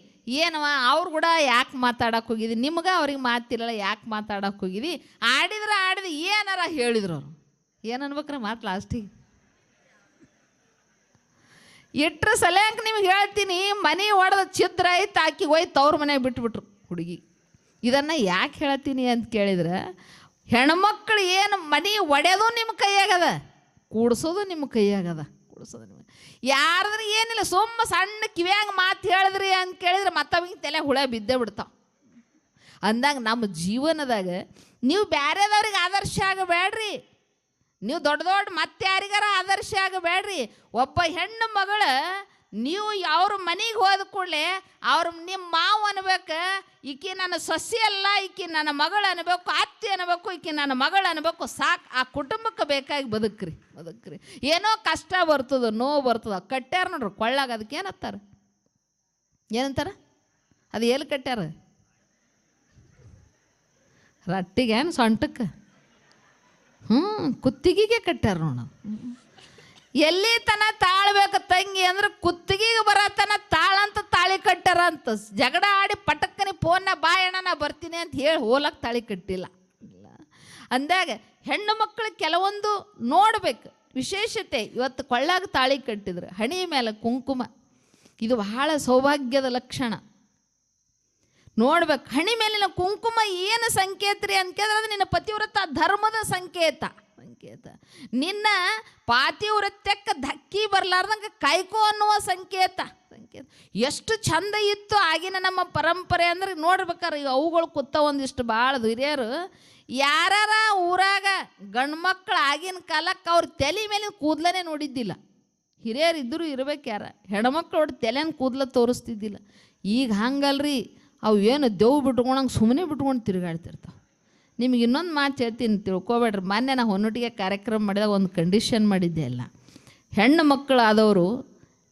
A: ಏನವ ಅವ್ರು ಕೂಡ ಯಾಕೆ ಮಾತಾಡಕ್ಕೆ ಹೋಗಿದ್ದಿ, ನಿಮ್ಗೆ ಅವ್ರಿಗೆ ಮಾತಿರಲ್ಲ ಯಾಕೆ ಮಾತಾಡಕ್ಕೆ ಹೋಗಿದ್ದಿ, ಆಡಿದ್ರೆ ಏನಾರ ಹೇಳಿದ್ರು. ಅವ್ರು ಏನು ಅನ್ಬೇಕ್ರೆ ಮಾತು ಲಾಸ್ಟಿಗೆ ಇಟ್ರ ಸಲಹಕ್ಕೆ ನಿಮ್ಗೆ ಹೇಳ್ತೀನಿ, ಮನೆ ಹೊಡೆದ ಛಿದ್ರ ಐತೆ, ಆಕಿ ಹೋಯ್ತು ಅವ್ರ ಮನೆಗೆ ಬಿಟ್ಬಿಟ್ರು ಹುಡುಗಿ. ಇದನ್ನು ಯಾಕೆ ಹೇಳ್ತೀನಿ ಅಂತ ಕೇಳಿದ್ರೆ, ಹೆಣ್ಮಕ್ಳು ಏನು ಮನೆ ಒಡೆಯೋದು ನಿಮ್ಮ ಕೈಯಾಗದ, ಕೂಡಿಸೋದು ನಿಮ್ಮ ಕೈಯಾಗದ. ಕೂಡಿಸೋದು ನಿಮ್ಮ ಯಾರಾದ್ರೂ ಏನಿಲ್ಲ, ಸುಮ್ಮ ಸಣ್ಣ ಕಿವ್ಯಾಗ ಮಾತು ಹೇಳಿದ್ರಿ ಅಂತ ಕೇಳಿದ್ರೆ ಮತ್ತವಿಗೆ ತಲೆ ಹುಳ ಬಿದ್ದೇ ಬಿಡ್ತಾವೆ. ಅಂದಾಗ ನಮ್ಮ ಜೀವನದಾಗ ನೀವು ಬೇರೆದವ್ರಿಗೆ ಆದರ್ಶ ಆಗಬೇಡ್ರಿ, ನೀವು ದೊಡ್ಡ ದೊಡ್ಡ ಮತ್ತೆ ಯಾರಿಗಾರ ಆದರ್ಶ ಆಗಬೇಡ್ರಿ. ಒಬ್ಬ ಹೆಣ್ಣು ಮಗಳ ನೀವು ಅವ್ರ ಮನೆಗೆ ಹೋದ ಕೂಡಲೇ ನಿಮ್ಮ ಮಾವು ಅನ್ಬೇಕು, ಈಕಿ ನನ್ನ ಸೊಸೆ ಅಲ್ಲ, ಈಕಿ ನನ್ನ ಮಗಳು ಅನ್ಬೇಕು, ಅತ್ತಿ ಅನ್ಬೇಕು, ಈಕಿ ನನ್ನ ಮಗಳು ಅನ್ಬೇಕು. ಸಾಕು, ಆ ಕುಟುಂಬಕ್ಕೆ ಬೇಕಾಗಿ ಬದುಕ್ರಿ. ಏನೋ ಕಷ್ಟ ಬರ್ತದ, ನೋವು ಬರ್ತದ, ಕಟ್ಟ್ಯಾರ ನೋಡ್ರಿ ಕೊಳ್ಳಾಗ. ಅದಕ್ಕೆ ಏನಂತಾರ, ಏನಂತಾರ, ಅದು ಎಲ್ಲಿ ಕಟ್ಟ್ಯಾರ? ರಟ್ಟಿಗೇನು ಸೊಂಟಕ್ಕೆ? ಕುತ್ತಿಗೆಗೆ ಕಟ್ಟ್ಯಾರ ನೋಡ. ಎಲ್ಲಿ ತನ ತಾಳ್ಬೇಕು ತಂಗಿ ಅಂದ್ರೆ ಕುತ್ತಿಗೆಗೆ ಬರತನ ತಾಳಂತ ತಾಳಿ ಕಟ್ಟಾರ ಅಂತ. ಜಗಳ ಆಡಿ ಪಟಕ್ಕನಿ ಫೋನ್ನ ಬಾಯಣ್ಣ ನಾ ಬರ್ತೀನಿ ಅಂತ ಹೇಳಿ ಹೋಲಕ್ಕೆ ತಾಳಿ ಕಟ್ಟಿಲ್ಲ. ಅಂದಾಗ ಹೆಣ್ಣು ಮಕ್ಕಳು ಕೆಲವೊಂದು ನೋಡ್ಬೇಕು ವಿಶೇಷತೆ. ಇವತ್ತು ಕೊಳ್ಳಾಗ ತಾಳಿ ಕಟ್ಟಿದ್ರು, ಹಣಿ ಮೇಲೆ ಕುಂಕುಮ, ಇದು ಬಹಳ ಸೌಭಾಗ್ಯದ ಲಕ್ಷಣ. ನೋಡ್ಬೇಕು, ಹಣಿ ಮೇಲಿನ ಕುಂಕುಮ ಏನು ಸಂಕೇತ ರೀ ಅಂತ ಕೇಳಿದ್ರೆ, ಅದು ನಿನ್ನ ಪತಿವ್ರತ ಧರ್ಮದ ಸಂಕೇತ. ನಿನ್ನ ಪಾತಿವ್ರತ್ಯಕ್ಕೆ ಧಕ್ಕಿ ಬರಲಾರ್ದಂಗೆ ಕಾಯ್ಕೋ ಅನ್ನುವ ಸಂಕೇತ. ಎಷ್ಟು ಚಂದ ಇತ್ತು ಆಗಿನ ನಮ್ಮ ಪರಂಪರೆ ಅಂದ್ರೆ ನೋಡ್ಬೇಕಾರೆ. ಈಗ ಅವುಗಳು ಕೂತ ಒಂದಿಷ್ಟು ಭಾಳ ಹಿರಿಯರು ಯಾರ ಊರಾಗ ಗಂಡು ಮಕ್ಕಳು ಆಗಿನ ಕಾಲಕ್ಕೆ ಅವ್ರ ತಲೆ ಮೇಲಿನ ಕೂದಲೇ ನೋಡಿದ್ದಿಲ್ಲ. ಹಿರಿಯರು ಇದ್ದರೂ ಇರ್ಬೇಕು, ಯಾರ ಹೆಣ್ಮಕ್ಳು ಅವ್ರ ತಲೆನ ಕೂದಲ ತೋರಿಸ್ತಿದ್ದಿಲ್ಲ. ಈಗ ಹಂಗಲ್ರಿ, ಅವು ಏನು ದೇವ್ ಬಿಟ್ಕೊಂಡಂಗೆ ಸುಮ್ಮನೆ ಬಿಟ್ಕೊಂಡು ತಿರುಗಾಡ್ತಿರ್ತಾವೆ. ನಿಮ್ಗೆ ಇನ್ನೊಂದು ಮಾತು ಹೇಳ್ತೀನಿ, ತಿಳ್ಕೊಬೇಡ್ರಿ. ಮೊನ್ನೆ ನಾ ಹೊನ್ನೊಟ್ಟಿಗೆ ಕಾರ್ಯಕ್ರಮ ಮಾಡಿದಾಗ ಒಂದು ಕಂಡೀಷನ್ ಮಾಡಿದ್ದೆ ಅಲ್ಲ, ಹೆಣ್ಣು ಮಕ್ಕಳು ಆದವರು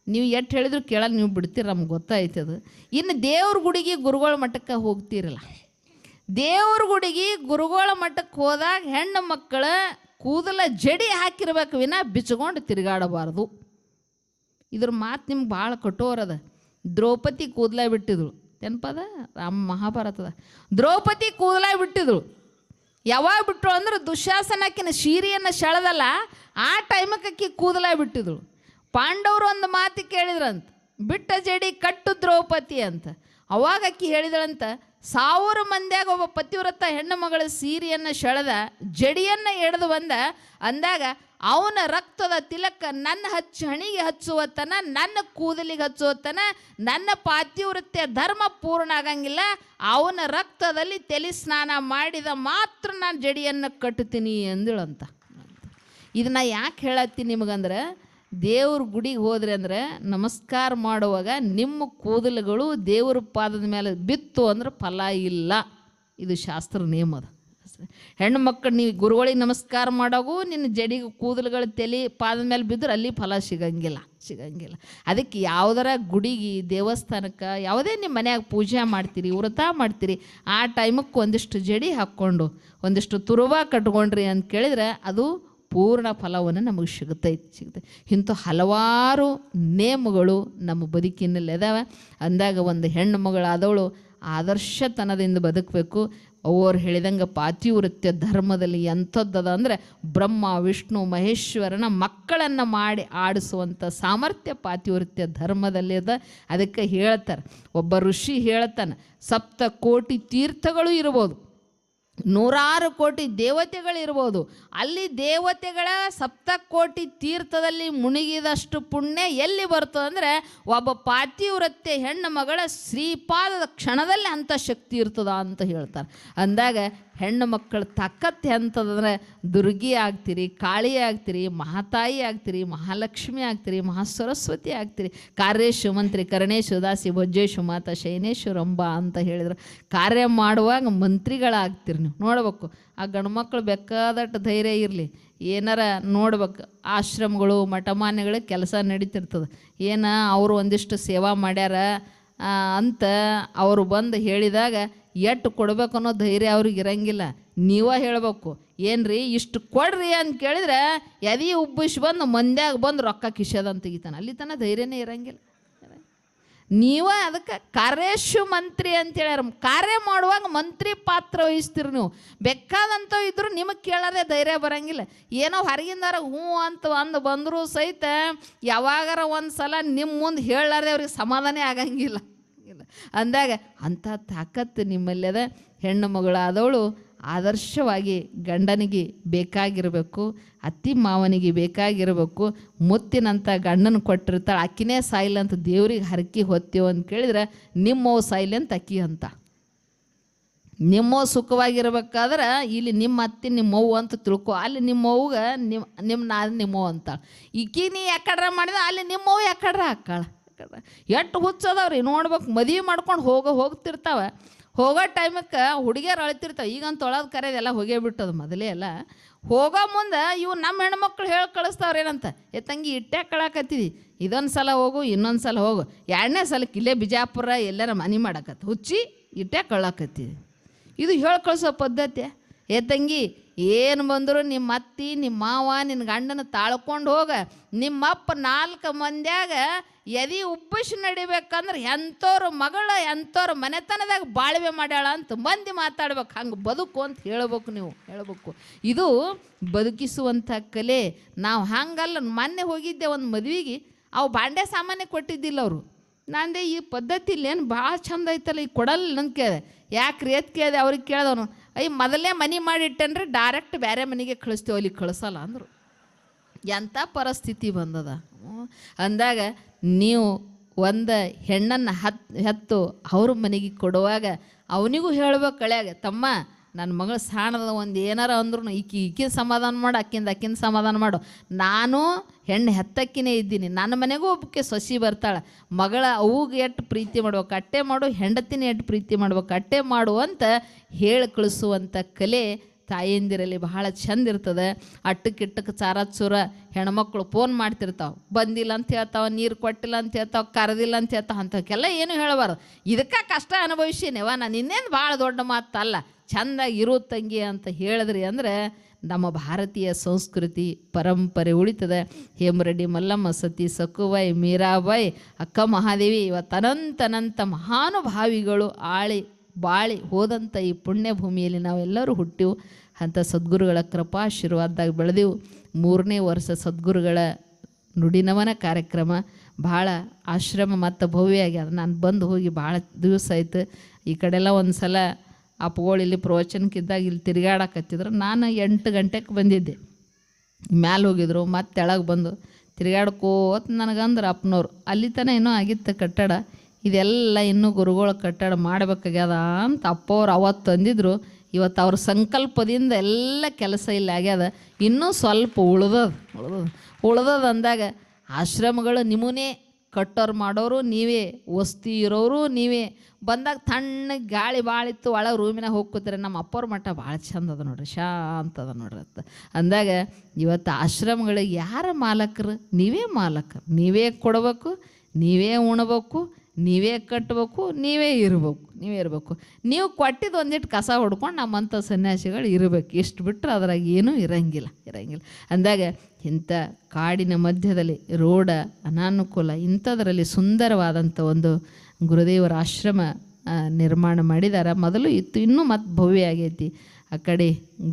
A: ನೀವು ಎಷ್ಟು ಹೇಳಿದ್ರು ಕೇಳಲ್ಲ, ನೀವು ಬಿಡ್ತೀರ, ನಮ್ಗೆ ಗೊತ್ತಾಯ್ತದು. ಇನ್ನು ದೇವ್ರ ಗುಡಿಗೆ ಗುರುಗಳ ಮಠಕ್ಕೆ ಹೋಗ್ತಿರಲ್ಲ, ದೇವ್ರ ಗುಡಿಗೆ ಗುರುಗಳ ಮಠಕ್ಕೆ ಹೋದಾಗ ಹೆಣ್ಣು ಮಕ್ಕಳ ಕೂದಲ ಜಡಿ ಹಾಕಿರ್ಬೇಕು ವಿನ ಬಿಚ್ಕೊಂಡು ತಿರುಗಾಡಬಾರ್ದು. ಇದ್ರ ಮಾತು ನಿಮ್ಗೆ ಭಾಳ ಕಠೋರದ. ದ್ರೌಪದಿ ಕೂದಲ ಬಿಟ್ಟಿದ್ರು, ನೆನಪದ ರಾಮ ಮಹಾಭಾರತದ. ದ್ರೌಪದಿ ಕೂದಲ ಬಿಟ್ಟಿದ್ರು. ಯಾವಾಗ ಬಿಟ್ಟರು ಅಂದ್ರೆ ದುಶ್ಯಾಸನಕ್ಕಿನ ಶೀರಿಯನ್ನು ಸೆಳೆದಲ್ಲ, ಆ ಟೈಮಕ್ಕೆ ಅಕ್ಕಿ ಕೂದಲ ಬಿಟ್ಟಿದ್ರು. ಪಾಂಡವರು ಒಂದು ಮಾತು ಕೇಳಿದ್ರಂತ, ಬಿಟ್ಟ ಜಡಿ ಕಟ್ಟು ದ್ರೌಪದಿ ಅಂತ. ಅವಾಗ ಅಕ್ಕಿ ಹೇಳಿದಳಂತ, 1000 ಮಂದಿಯಾಗ ಒಬ್ಬ ಪತಿವ್ರತ ಹೆಣ್ಣು ಮಗಳ ಸೀರೆಯನ್ನು ಸೆಳೆದ, ಜಡಿಯನ್ನು ಎಳೆದು ಬಂದ ಅಂದಾಗ ಅವನ ರಕ್ತದ ತಿಲಕ ನನ್ನ ಹಣಿಗೆ ಹಚ್ಚುವತನ, ನನ್ನ ಕೂದಲಿಗೆ ಹಚ್ಚುವತನ, ನನ್ನ ಪಾತಿವ್ರತ್ಯ ಧರ್ಮ ಪೂರ್ಣ ಆಗಂಗಿಲ್ಲ. ಅವನ ರಕ್ತದಲ್ಲಿ ತಲೆ ಸ್ನಾನ ಮಾಡಿದ ಮಾತ್ರ ನಾನು ಜಡಿಯನ್ನು ಕಟ್ಟುತ್ತೀನಿ ಅಂದಳಂತ. ಇದನ್ನ ಯಾಕೆ ಹೇಳತ್ತೀನಿ ನಿಮಗಂದ್ರೆ, ದೇವ್ರ ಗುಡಿಗೆ ಹೋದ್ರೆ ಅಂದ್ರೆ ನಮಸ್ಕಾರ ಮಾಡುವಾಗ ನಿಮ್ಮ ಕೂದಲುಗಳು ದೇವ್ರ ಪಾದದ ಮೇಲೆ ಬಿತ್ತು ಅಂದ್ರೆ ಫಲ ಇಲ್ಲ. ಇದು ಶಾಸ್ತ್ರ ನಿಯಮ ಅದ. ಹೆಣ್ಣು ಮಕ್ಕಳು ನೀವು ಗುರುಗಳಿಗೆ ನಮಸ್ಕಾರ ಮಾಡೋಗೂ ನಿನ್ನ ಜಡಿಗೆ ಕೂದಲುಗಳ ತಲೆ ಪಾದದ ಮೇಲೆ ಬಿದ್ದರೆ ಅಲ್ಲಿ ಫಲ ಸಿಗಂಗಿಲ್ಲ. ಅದಕ್ಕೆ ಯಾವುದರ ಗುಡಿಗೆ ದೇವಸ್ಥಾನಕ್ಕೆ ಯಾವುದೇ ನಿಮ್ಮ ಮನ್ಯಾಗ ಪೂಜೆ ಮಾಡ್ತೀರಿ, ವ್ರತ ಮಾಡ್ತೀರಿ, ಆ ಟೈಮಕ್ಕೆ ಒಂದಿಷ್ಟು ಜಡಿ ಹಾಕ್ಕೊಂಡು ಒಂದಿಷ್ಟು ತುರುಬ ಕಟ್ಕೊಂಡ್ರಿ ಅಂತ ಕೇಳಿದ್ರೆ ಅದು ಪೂರ್ಣ ಫಲವನ್ನು ನಮಗೆ ಸಿಗುತ್ತೆ. ಇಂಥ ಹಲವಾರು ನೇಮಗಳು ನಮ್ಮ ಬದುಕಿನಲ್ಲಿ ಅದಾವೆ. ಅಂದಾಗ ಒಂದು ಹೆಣ್ಣು ಮಗಳಾದವಳು ಆದರ್ಶತನದಿಂದ ಬದುಕಬೇಕು. ಅವ್ರು ಹೇಳಿದಂಗೆ ಪಾತಿವ್ರತ್ಯ ಧರ್ಮದಲ್ಲಿ ಎಂಥದ್ದದ ಅಂದರೆ ಬ್ರಹ್ಮ ವಿಷ್ಣು ಮಹೇಶ್ವರನ ಮಕ್ಕಳನ್ನು ಮಾಡಿ ಆಡಿಸುವಂಥ ಸಾಮರ್ಥ್ಯ ಪಾತಿವ್ರತ್ಯ ಧರ್ಮದಲ್ಲಿ ಅದ. ಅದಕ್ಕೆ ಹೇಳ್ತಾರೆ, ಒಬ್ಬ ಋಷಿ ಹೇಳ್ತಾನೆ, 7 ಕೋಟಿ ತೀರ್ಥಗಳು ಇರ್ಬೋದು, 100 ಕೋಟಿ ದೇವತೆಗಳಿರ್ಬೋದು. ಅಲ್ಲಿ ದೇವತೆಗಳ 7 ಕೋಟಿ ತೀರ್ಥದಲ್ಲಿ ಮುಳುಗಿದಷ್ಟು ಪುಣ್ಯ ಎಲ್ಲಿ ಬರ್ತದೆ ಅಂದರೆ ಒಬ್ಬ ಪಾತಿವ್ರತ್ಯ ಹೆಣ್ಣು ಮಗಳ ಶ್ರೀಪಾದದ ಕ್ಷಣದಲ್ಲಿ ಅಂಥ ಶಕ್ತಿ ಇರ್ತದ ಅಂತ ಹೇಳ್ತಾರೆ. ಅಂದಾಗ ಹೆಣ್ಣು ಮಕ್ಕಳ ತಾಕತ್ತು ಎಂಥದಂದ್ರೆ ದುರ್ಗಿ ಆಗ್ತೀರಿ, ಕಾಳಿ ಆಗ್ತೀರಿ, ಮಹಾತಾಯಿ ಆಗ್ತೀರಿ, ಮಹಾಲಕ್ಷ್ಮಿ ಆಗ್ತೀರಿ, ಮಹಾಸರಸ್ವತಿ ಆಗ್ತೀರಿ. ಕಾರ್ಯೇಶು ಮಂತ್ರಿ ಕರ್ಣೇಶು ದಾಸಿ ಭೋಜ್ಯೇಶು ಮಾತಾ ಶಯನೇಶು ರಂಭ ಅಂತ ಹೇಳಿದ್ರು. ಕಾರ್ಯ ಮಾಡುವಾಗ ಮಂತ್ರಿಗಳಾಗ್ತೀರಿ ನೀವು. ನೋಡ್ಬೇಕು, ಆ ಗಂಡು ಮಕ್ಕಳು ಬೇಕಾದಟ್ಟು ಧೈರ್ಯ ಇರಲಿ, ಏನಾರ ನೋಡ್ಬೇಕು. ಆಶ್ರಮಗಳು ಮಠಮಾನ್ಯಗಳು ಕೆಲಸ ನಡೀತಿರ್ತದೆ. ಏನು ಅವರು ಒಂದಿಷ್ಟು ಸೇವಾ ಮಾಡ್ಯಾರ ಅಂತ ಅವರು ಬಂದು ಹೇಳಿದಾಗ ಎಷ್ಟು ಕೊಡ್ಬೇಕು ಅನ್ನೋ ಧೈರ್ಯ ಅವ್ರಿಗೆ ಇರಂಗಿಲ್ಲ. ನೀವೇ ಹೇಳಬೇಕು, ಏನ್ರಿ ಇಷ್ಟು ಕೊಡ್ರಿ ಅಂತ ಕೇಳಿದ್ರೆ ಎದೆ ಉಬ್ಬಿಸಿ ಬಂದು ಮಂದ್ಯಾಗ ಬಂದು ರೊಕ್ಕ ಕಿಶದಂತ ತೆಗಿತಾನೆ. ಅಲ್ಲಿ ತನ ಧೈರ್ಯನೇ ಇರಂಗಿಲ್ಲ. ನೀವ ಅದಕ್ಕೆ ಕಾರ್ಯೇಶು ಮಂತ್ರಿ ಅಂತೇಳ್ಯಾರ. ಕಾರ್ಯ ಮಾಡುವಾಗ ಮಂತ್ರಿ ಪಾತ್ರ ವಹಿಸ್ತೀರಿ ನೀವು. ಬೇಕಾದಂಥವು ಇದ್ರೂ ನಿಮಗೆ ಕೇಳೋದೇ ಧೈರ್ಯ ಬರೋಂಗಿಲ್ಲ. ಏನೋ ಹೊರಗಿಂದಾರ ಹ್ಞೂ ಅಂತ ಬಂದರೂ ಸಹಿತ ಯಾವಾಗಾರ ಒಂದು ಸಲ ನಿಮ್ಮ ಮುಂದೆ ಹೇಳಾರ್ದೆ ಅವ್ರಿಗೆ ಸಮಾಧಾನ ಆಗಂಗಿಲ್ಲ ಅಂದಾಗ ಅಂಥ ತಾಕತ್ತು ನಿಮ್ಮಲ್ಲದ. ಹೆಣ್ಣು ಮಗಳಾದವಳು ಆದರ್ಶವಾಗಿ ಗಂಡನಿಗೆ ಬೇಕಾಗಿರಬೇಕು, ಅತ್ತಿ ಮಾವನಿಗೆ ಬೇಕಾಗಿರಬೇಕು. ಮುತ್ತಿನಂಥ ಗಂಡನ ಕೊಟ್ಟಿರ್ತಾಳೆ, ಅಕ್ಕಿನೇ ಸಾಯಿಲ್ಲ ಅಂತ ದೇವ್ರಿಗೆ ಹರಕಿ ಹೊತ್ತೇವು ಅಂತ ಕೇಳಿದ್ರೆ ನಿಮ್ಮವು ಸಾಯಿಲ್ಲ ಅಂತ ಅಕ್ಕಿ ಅಂತ. ನಿಮ್ಮವು ಸುಖವಾಗಿರ್ಬೇಕಾದ್ರೆ ಇಲ್ಲಿ ನಿಮ್ಮ ಅತ್ತಿ ನಿಮ್ಮವ್ವ ಅಂತ ತಿಳ್ಕೊ. ಅಲ್ಲಿ ನಿಮ್ಮವ್ಗೆ ನಾನು ನಿಮ್ಮವ್ವ ಅಂತಾಳೆ. ಈಕಿ ನೀ ಯಾಕಡ್ರ ಮಾಡಿದ ಅಲ್ಲಿ ನಿಮ್ಮವ್ವ ಯಾಕಡ್ರ ಹಾಕಾಳ. ಎಷ್ಟು ಹುಚ್ಚದವ್ರಿ ನೋಡ್ಬೇಕು. ಮದುವೆ ಮಾಡ್ಕೊಂಡು ಹೋಗ್ತಿರ್ತಾವೆ. ಹೋಗೋ ಟೈಮಕ್ಕೆ ಹುಡುಗಿಯರು ಅಳ್ತಿರ್ತಾವೆ. ಈಗಂತ ತೊಳೆದು ಕರೆಯೋದೆಲ್ಲ ಹೋಗೇ ಬಿಟ್ಟದು. ಮೊದಲೇ ಎಲ್ಲ ಹೋಗೋ ಮುಂದೆ ಇವು ನಮ್ಮ ಹೆಣ್ಮಕ್ಳು ಹೇಳಿ ಕಳಿಸ್ತಾವ್ರು ಏನಂತ, ತಂಗಿ ಇಟ್ಟೆ ಕಳಾಕತ್ತಿದಿ, ಇದೊಂದು ಸಲ ಹೋಗು ಇನ್ನೊಂದು ಸಲ ಹೋಗು, 2ನೇ ಸಲಕ್ಕೆ ಇಲ್ಲೇ ಬಿಜಾಪುರ ಎಲ್ಲಾರ ಮನೆ ಮಾಡಕತ್ತ ಹುಚ್ಚಿ ಇಟ್ಟೆ ಕಳಾಕತ್ತಿದಿ. ಇದು ಹೇಳಿ ಕಳಿಸೋ ಪದ್ಧತಿ. ತಂಗಿ ಏನು ಬಂದರೂ ನಿಮ್ಮ ಅತ್ತಿ ನಿಮ್ಮ ಮಾವ ನಿನ್ನ ಗಂಡನ ತಾಳ್ಕೊಂಡು ಹೋಗ. ನಿಮ್ಮಪ್ಪ 4 ಮಂದ್ಯಾಗ ಎದಿ ಉಬ್ಬಿಸಿ ನಡಿಬೇಕಂದ್ರೆ ಎಂಥವ್ರ ಮಗಳ ಎಂಥವ್ರ ಮನೆತನದಾಗ ಬಾಳ್ವೆ ಮಾಡ್ಯಾಳ ಅಂತ ಮಂದಿ ಮಾತಾಡ್ಬೇಕು. ಹಂಗೆ ಬದುಕು ಅಂತ ಹೇಳ್ಬೇಕು. ನೀವು ಹೇಳ್ಬೇಕು. ಇದು ಬದುಕಿಸುವಂಥ ಕಲೆ. ನಾವು ಹಂಗಲ್ಲ. ಮೊನ್ನೆ ಹೋಗಿದ್ದೆ ಒಂದು ಮದುವೆಗೆ, ಅವು ಬಾಂಡೆ ಸಾಮಾನ್ಯ ಕೊಟ್ಟಿದ್ದಿಲ್ಲ ಅವರು. ನಂದೇ ಈ ಪದ್ಧತಿ ಇಲ್ಲೇನು ಭಾಳ ಚಂದ ಐತಲ್ಲ, ಈಗ ಕೊಡಲ್ಲ ನಂಗೆ ಕೇಳಿದೆ. ಯಾಕ್ರಿ ಎತ್ ಕೇಳಿದೆ. ಅವ್ರಿಗೆ ಕೇಳಿದವನು, ಮೊದಲೇ ಮನೆ ಮಾಡಿಟ್ಟನ್ರಿ ಡೈರೆಕ್ಟ್ ಬೇರೆ ಮನೆಗೆ ಕಳಿಸ್ತೇವೆ, ಅಲ್ಲಿ ಕಳಿಸಲ್ಲ ಅಂದರು. ಎಂಥ ಪರಿಸ್ಥಿತಿ ಬಂದದ ಅಂದಾಗ ನೀವು ಒಂದು ಹೆಣ್ಣನ್ನು ಹೆತ್ತು ಅವ್ರ ಮನೆಗೆ ಕೊಡುವಾಗ ಅವನಿಗೂ ಹೇಳ್ಬೇಕು ಕಳೆಯಾಗ, ತಮ್ಮ ನನ್ನ ಮಗಳ ಸಾಣದ ಒಂದು ಏನಾರ ಅಂದ್ರೂ ಈಕಿನ ಸಮಾಧಾನ ಮಾಡು, ಅಕ್ಕಿಂದ ಸಮಾಧಾನ ಮಾಡು. ನಾನು ಹೆಣ್ಣು ಹೆತ್ತಕ್ಕಿನೇ ಇದ್ದೀನಿ, ನನ್ನ ಮನೆಗೂ ಒಬ್ಬಕ್ಕೆ ಸೊಸಿ ಬರ್ತಾಳೆ. ಮಗಳ ಅವ್ಗೆ ಎಷ್ಟು ಪ್ರೀತಿ ಮಾಡ್ಬೇಕು ಅಟ್ಟೆ ಮಾಡು, ಹೆಂಡತಿನ ಎಷ್ಟು ಪ್ರೀತಿ ಮಾಡ್ಬೇಕು ಅಟ್ಟೆ ಮಾಡು ಅಂತ ಹೇಳಿ ಕಳಿಸುವಂಥ ಕಲೆ ತಾಯಂದಿರಲ್ಲಿ ಬಹಳ ಚಂದ ಇರ್ತದೆ. ಅಟ್ಟಕ್ಕಿಟ್ಟಕ್ಕೆ ಚಾರ ಹೆಣ್ಮಕ್ಳು ಫೋನ್ ಮಾಡ್ತಿರ್ತಾವೆ, ಬಂದಿಲ್ಲ ಅಂತ ಹೇಳ್ತಾವೆ, ನೀರು ಕೊಟ್ಟಿಲ್ಲ ಅಂತ ಹೇಳ್ತಾವೆ, ಕರೆದಿಲ್ಲ ಅಂತ ಹೇಳ್ತಾವೆ. ಅಂಥವಕ್ಕೆಲ್ಲ ಏನು ಹೇಳಬಾರ್ದು. ಇದಕ್ಕೆ ಕಷ್ಟ ಅನುಭವಿಸಿನೇವ, ನಾನು ಇನ್ನೇನು ಭಾಳ ದೊಡ್ಡ ಮಾತಲ್ಲ, ಚೆಂದಾಗಿ ಇರು ತಂಗಿ ಅಂತ ಹೇಳಿದ್ರಿ ಅಂದರೆ ನಮ್ಮ ಭಾರತೀಯ ಸಂಸ್ಕೃತಿ ಪರಂಪರೆ ಉಳಿತದೆ. ಹೇಮರೆಡ್ಡಿ ಮಲ್ಲಮ್ಮ, ಸತಿ ಸಕ್ಕುಬಾಯಿ, ಮೀರಾಬಾಯಿ, ಅಕ್ಕ ಮಹಾದೇವಿ, ಇವತ್ತು ಅನಂತ ಮಹಾನುಭಾವಿಗಳು ಬಾಳಿ ಹೋದಂಥ ಈ ಪುಣ್ಯ ಭೂಮಿಯಲ್ಲಿ ನಾವೆಲ್ಲರೂ ಹುಟ್ಟಿವು. ಅಂಥ ಸದ್ಗುರುಗಳ ಕೃಪಾಶೀರ್ವಾದದಾಗ ಬೆಳೆದೆವು. 3ನೇ ವರ್ಷ ಸದ್ಗುರುಗಳ ನುಡಿನಮನ ಕಾರ್ಯಕ್ರಮ ಭಾಳ ಆಶ್ರಮ ಮತ್ತು ಭವ್ಯ ಆಗ್ಯದ. ನಾನು ಬಂದು ಹೋಗಿ ಭಾಳ ದಿವಸ ಆಯ್ತು. ಈ ಕಡೆಲ್ಲ ಒಂದು ಸಲ ಅಪ್ಪಗಳು ಇಲ್ಲಿ ಪ್ರವಚನಕ್ಕಿದ್ದಾಗ ಇಲ್ಲಿ ತಿರುಗಾಡಕತ್ತಿದ್ರು. ನಾನು 8 ಗಂಟೆಗೆ ಬಂದಿದ್ದೆ. ಮ್ಯಾಲೆ ಹೋಗಿದ್ರು, ಮತ್ತೆ ತೆಳಗೆ ಬಂದು ತಿರುಗಾಡ್ಕೋತ ನನಗಂದ್ರೆ ಅಪ್ಪನವ್ರು ಅಲ್ಲಿ ತನಕ ಏನೋ ಆಗಿತ್ತು ಕಟ್ಟಡ, ಇದೆಲ್ಲ ಇನ್ನೂ ಗುರುಗಳ ಕಟ್ಟಡ ಮಾಡಬೇಕಾಗ್ಯದ ಅಂತ ಅಪ್ಪವ್ರು ಅವತ್ತು ಅಂದಿದ್ರು. ಇವತ್ತು ಅವ್ರ ಸಂಕಲ್ಪದಿಂದ ಎಲ್ಲ ಕೆಲಸ ಇಲ್ಲಿ ಆಗ್ಯದ. ಇನ್ನೂ ಸ್ವಲ್ಪ ಉಳ್ದದ ಅಂದಾಗ ಆಶ್ರಮಗಳು ನಿಮ್ಮನ್ನೇ ಕಟ್ಟೋರು ಮಾಡೋರು ನೀವೇ, ವಸ್ತಿ ಇರೋರು ನೀವೇ. ಬಂದಾಗ ತಣ್ಣಗೆ ಗಾಳಿ ಭಾಳ ಇತ್ತು, ಒಳಗೆ ರೂಮಿನಾಗ ಹೋಗ್ಕೋತಾರೆ. ನಮ್ಮ ಅಪ್ಪವ್ರ ಮಠ ಭಾಳ ಚಂದ ಅದ ನೋಡ್ರಿ, ಶಾಂತ ಅದ ನೋಡ್ರಿ ಅಂತ ಅಂದಾಗ ಇವತ್ತು ಆಶ್ರಮಗಳಿಗೆ ಯಾರ ಮಾಲಕರು? ನೀವೇ ಮಾಲಕರು. ನೀವೇ ಕೊಡಬೇಕು, ನೀವೇ ಉಣ್ಬೇಕು, ನೀವೇ ಕಟ್ಟಬೇಕು, ನೀವೇ ಇರಬೇಕು. ನೀವು ಕೊಟ್ಟಿದ್ದು ಒಂದಿಟ್ಟು ಕಸ ಹೊಡ್ಕೊಂಡು ನಮ್ಮಂಥ ಸನ್ಯಾಸಿಗಳು ಇರಬೇಕು. ಎಷ್ಟು ಬಿಟ್ಟರೆ ಅದ್ರಾಗ ಏನೂ ಇರಂಗಿಲ್ಲ ಅಂದಾಗ ಇಂಥ ಕಾಡಿನ ಮಧ್ಯದಲ್ಲಿ ರೋಡ ಅನಾನುಕೂಲ ಇಂಥದ್ರಲ್ಲಿ ಸುಂದರವಾದಂಥ ಒಂದು ಗುರುದೇವರ ಆಶ್ರಮ ನಿರ್ಮಾಣ ಮಾಡಿದ್ದಾರೆ. ಮೊದಲು ಇತ್ತು, ಇನ್ನೂ ಮತ್ತು ಭವ್ಯ ಆಗೈತಿ. ಆ ಕಡೆ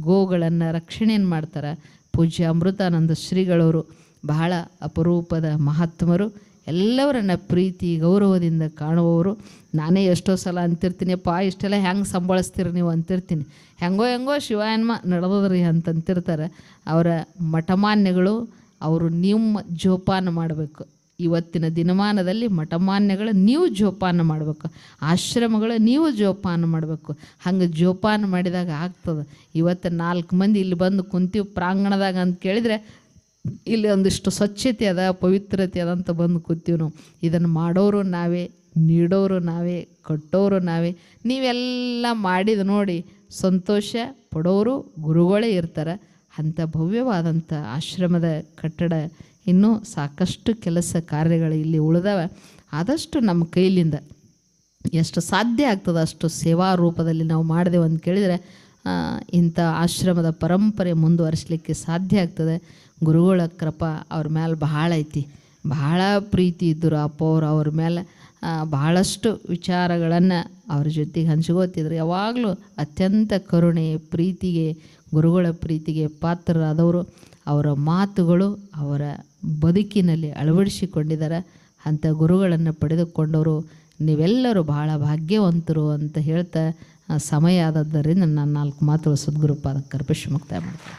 A: ಗೋಗಳನ್ನು ರಕ್ಷಣೆಯನ್ನು ಮಾಡ್ತಾರೆ. ಪೂಜ್ಯ ಅಮೃತಾನಂದ ಶ್ರೀಗಳವರು ಬಹಳ ಅಪರೂಪದ ಮಹಾತ್ಮರು. ಎಲ್ಲವರನ್ನ ಪ್ರೀತಿ ಗೌರವದಿಂದ ಕಾಣುವವರು. ನಾನೇ ಎಷ್ಟೋ ಸಲ ಅಂತಿರ್ತೀನಿ, ಅಪ್ಪ ಇಷ್ಟೆಲ್ಲ ಹೆಂಗೆ ಸಂಭಾಳಿಸ್ತೀರಿ ನೀವು ಅಂತಿರ್ತೀನಿ. ಹೆಂಗೋ ಶಿವಾಯನ್ಮ ನಡೆದದ್ರಿ ಅಂತಂತಿರ್ತಾರೆ. ಅವರ ಮಠಮಾನ್ಯಗಳು ಅವರು ನಿಮ್ಮ ಜೋಪಾನ ಮಾಡಬೇಕು. ಇವತ್ತಿನ ದಿನಮಾನದಲ್ಲಿ ಮಠಮಾನ್ಯಗಳು ನೀವು ಜೋಪಾನ ಮಾಡಬೇಕು, ಆಶ್ರಮಗಳು ನೀವು ಜೋಪಾನ ಮಾಡಬೇಕು. ಹಂಗೆ ಜೋಪಾನ ಮಾಡಿದಾಗ ಆಗ್ತದೆ. ಇವತ್ತು 4 ಮಂದಿ ಇಲ್ಲಿ ಬಂದು ಕುಂತೀವಿ ಪ್ರಾಂಗಣದಾಗ ಅಂತ ಕೇಳಿದರೆ ಇಲ್ಲಿ ಒಂದಿಷ್ಟು ಸ್ವಚ್ಛತೆ ಅದ, ಪವಿತ್ರತೆ ಅದ ಅಂತ ಬಂದು ಕೂತೀವಿ ನಾವು. ಇದನ್ನು ಮಾಡೋರು ನಾವೇ, ನೀಡೋರು ನಾವೇ, ಕಟ್ಟೋರು ನಾವೇ. ನೀವೆಲ್ಲ ಮಾಡಿದ ನೋಡಿ ಸಂತೋಷ ಪಡೋರು ಗುರುಗಳೇ ಇರ್ತಾರೆ. ಅಂಥ ಭವ್ಯವಾದಂಥ ಆಶ್ರಮದ ಕಟ್ಟಡ ಇನ್ನೂ ಸಾಕಷ್ಟು ಕೆಲಸ ಕಾರ್ಯಗಳು ಇಲ್ಲಿ ಉಳಿದವ. ಆದಷ್ಟು ನಮ್ಮ ಕೈಲಿಂದ ಎಷ್ಟು ಸಾಧ್ಯ ಆಗ್ತದೆ ಅಷ್ಟು ಸೇವಾ ರೂಪದಲ್ಲಿ ನಾವು ಮಾಡಿದೆವು ಅಂತ ಕೇಳಿದರೆ ಇಂಥ ಆಶ್ರಮದ ಪರಂಪರೆ ಮುಂದುವರಿಸಲಿಕ್ಕೆ ಸಾಧ್ಯ ಆಗ್ತದೆ. ಗುರುಗಳ ಕೃಪಾ ಅವ್ರ ಮೇಲೆ ಬಹಳ ಐತಿ, ಬಹಳ ಪ್ರೀತಿ ಇದ್ದರು ಅಪ್ಪ ಅವ್ರ ಮೇಲೆ. ಬಹಳಷ್ಟು ವಿಚಾರಗಳನ್ನು ಅವ್ರ ಜೊತೆಗೆ ಹಂಚ್ಕೋತಿದ್ರು. ಯಾವಾಗಲೂ ಅತ್ಯಂತ ಕರುಣೆ ಪ್ರೀತಿಗೆ, ಗುರುಗಳ ಪ್ರೀತಿಗೆ ಪಾತ್ರರಾದವರು. ಅವರ ಮಾತುಗಳು ಅವರ ಬದುಕಿನಲ್ಲಿ ಅಳವಡಿಸಿಕೊಂಡಿದ್ದಾರೆ. ಅಂಥ ಗುರುಗಳನ್ನು ಪಡೆದುಕೊಂಡವರು ನೀವೆಲ್ಲರೂ ಬಹಳ ಭಾಗ್ಯವಂತರು ಅಂತ ಹೇಳ್ತಾ ಸಮಯ ಆದದ್ದರಿಂದ ನಾನು 4 ಮಾತುಗಳು ಸದ್ಗುರುಪಾದಕ್ಕೆ ಅರ್ಪಿಸಿ ಮುಕ್ತಾಯ ಮಾಡ್ತೀನಿ.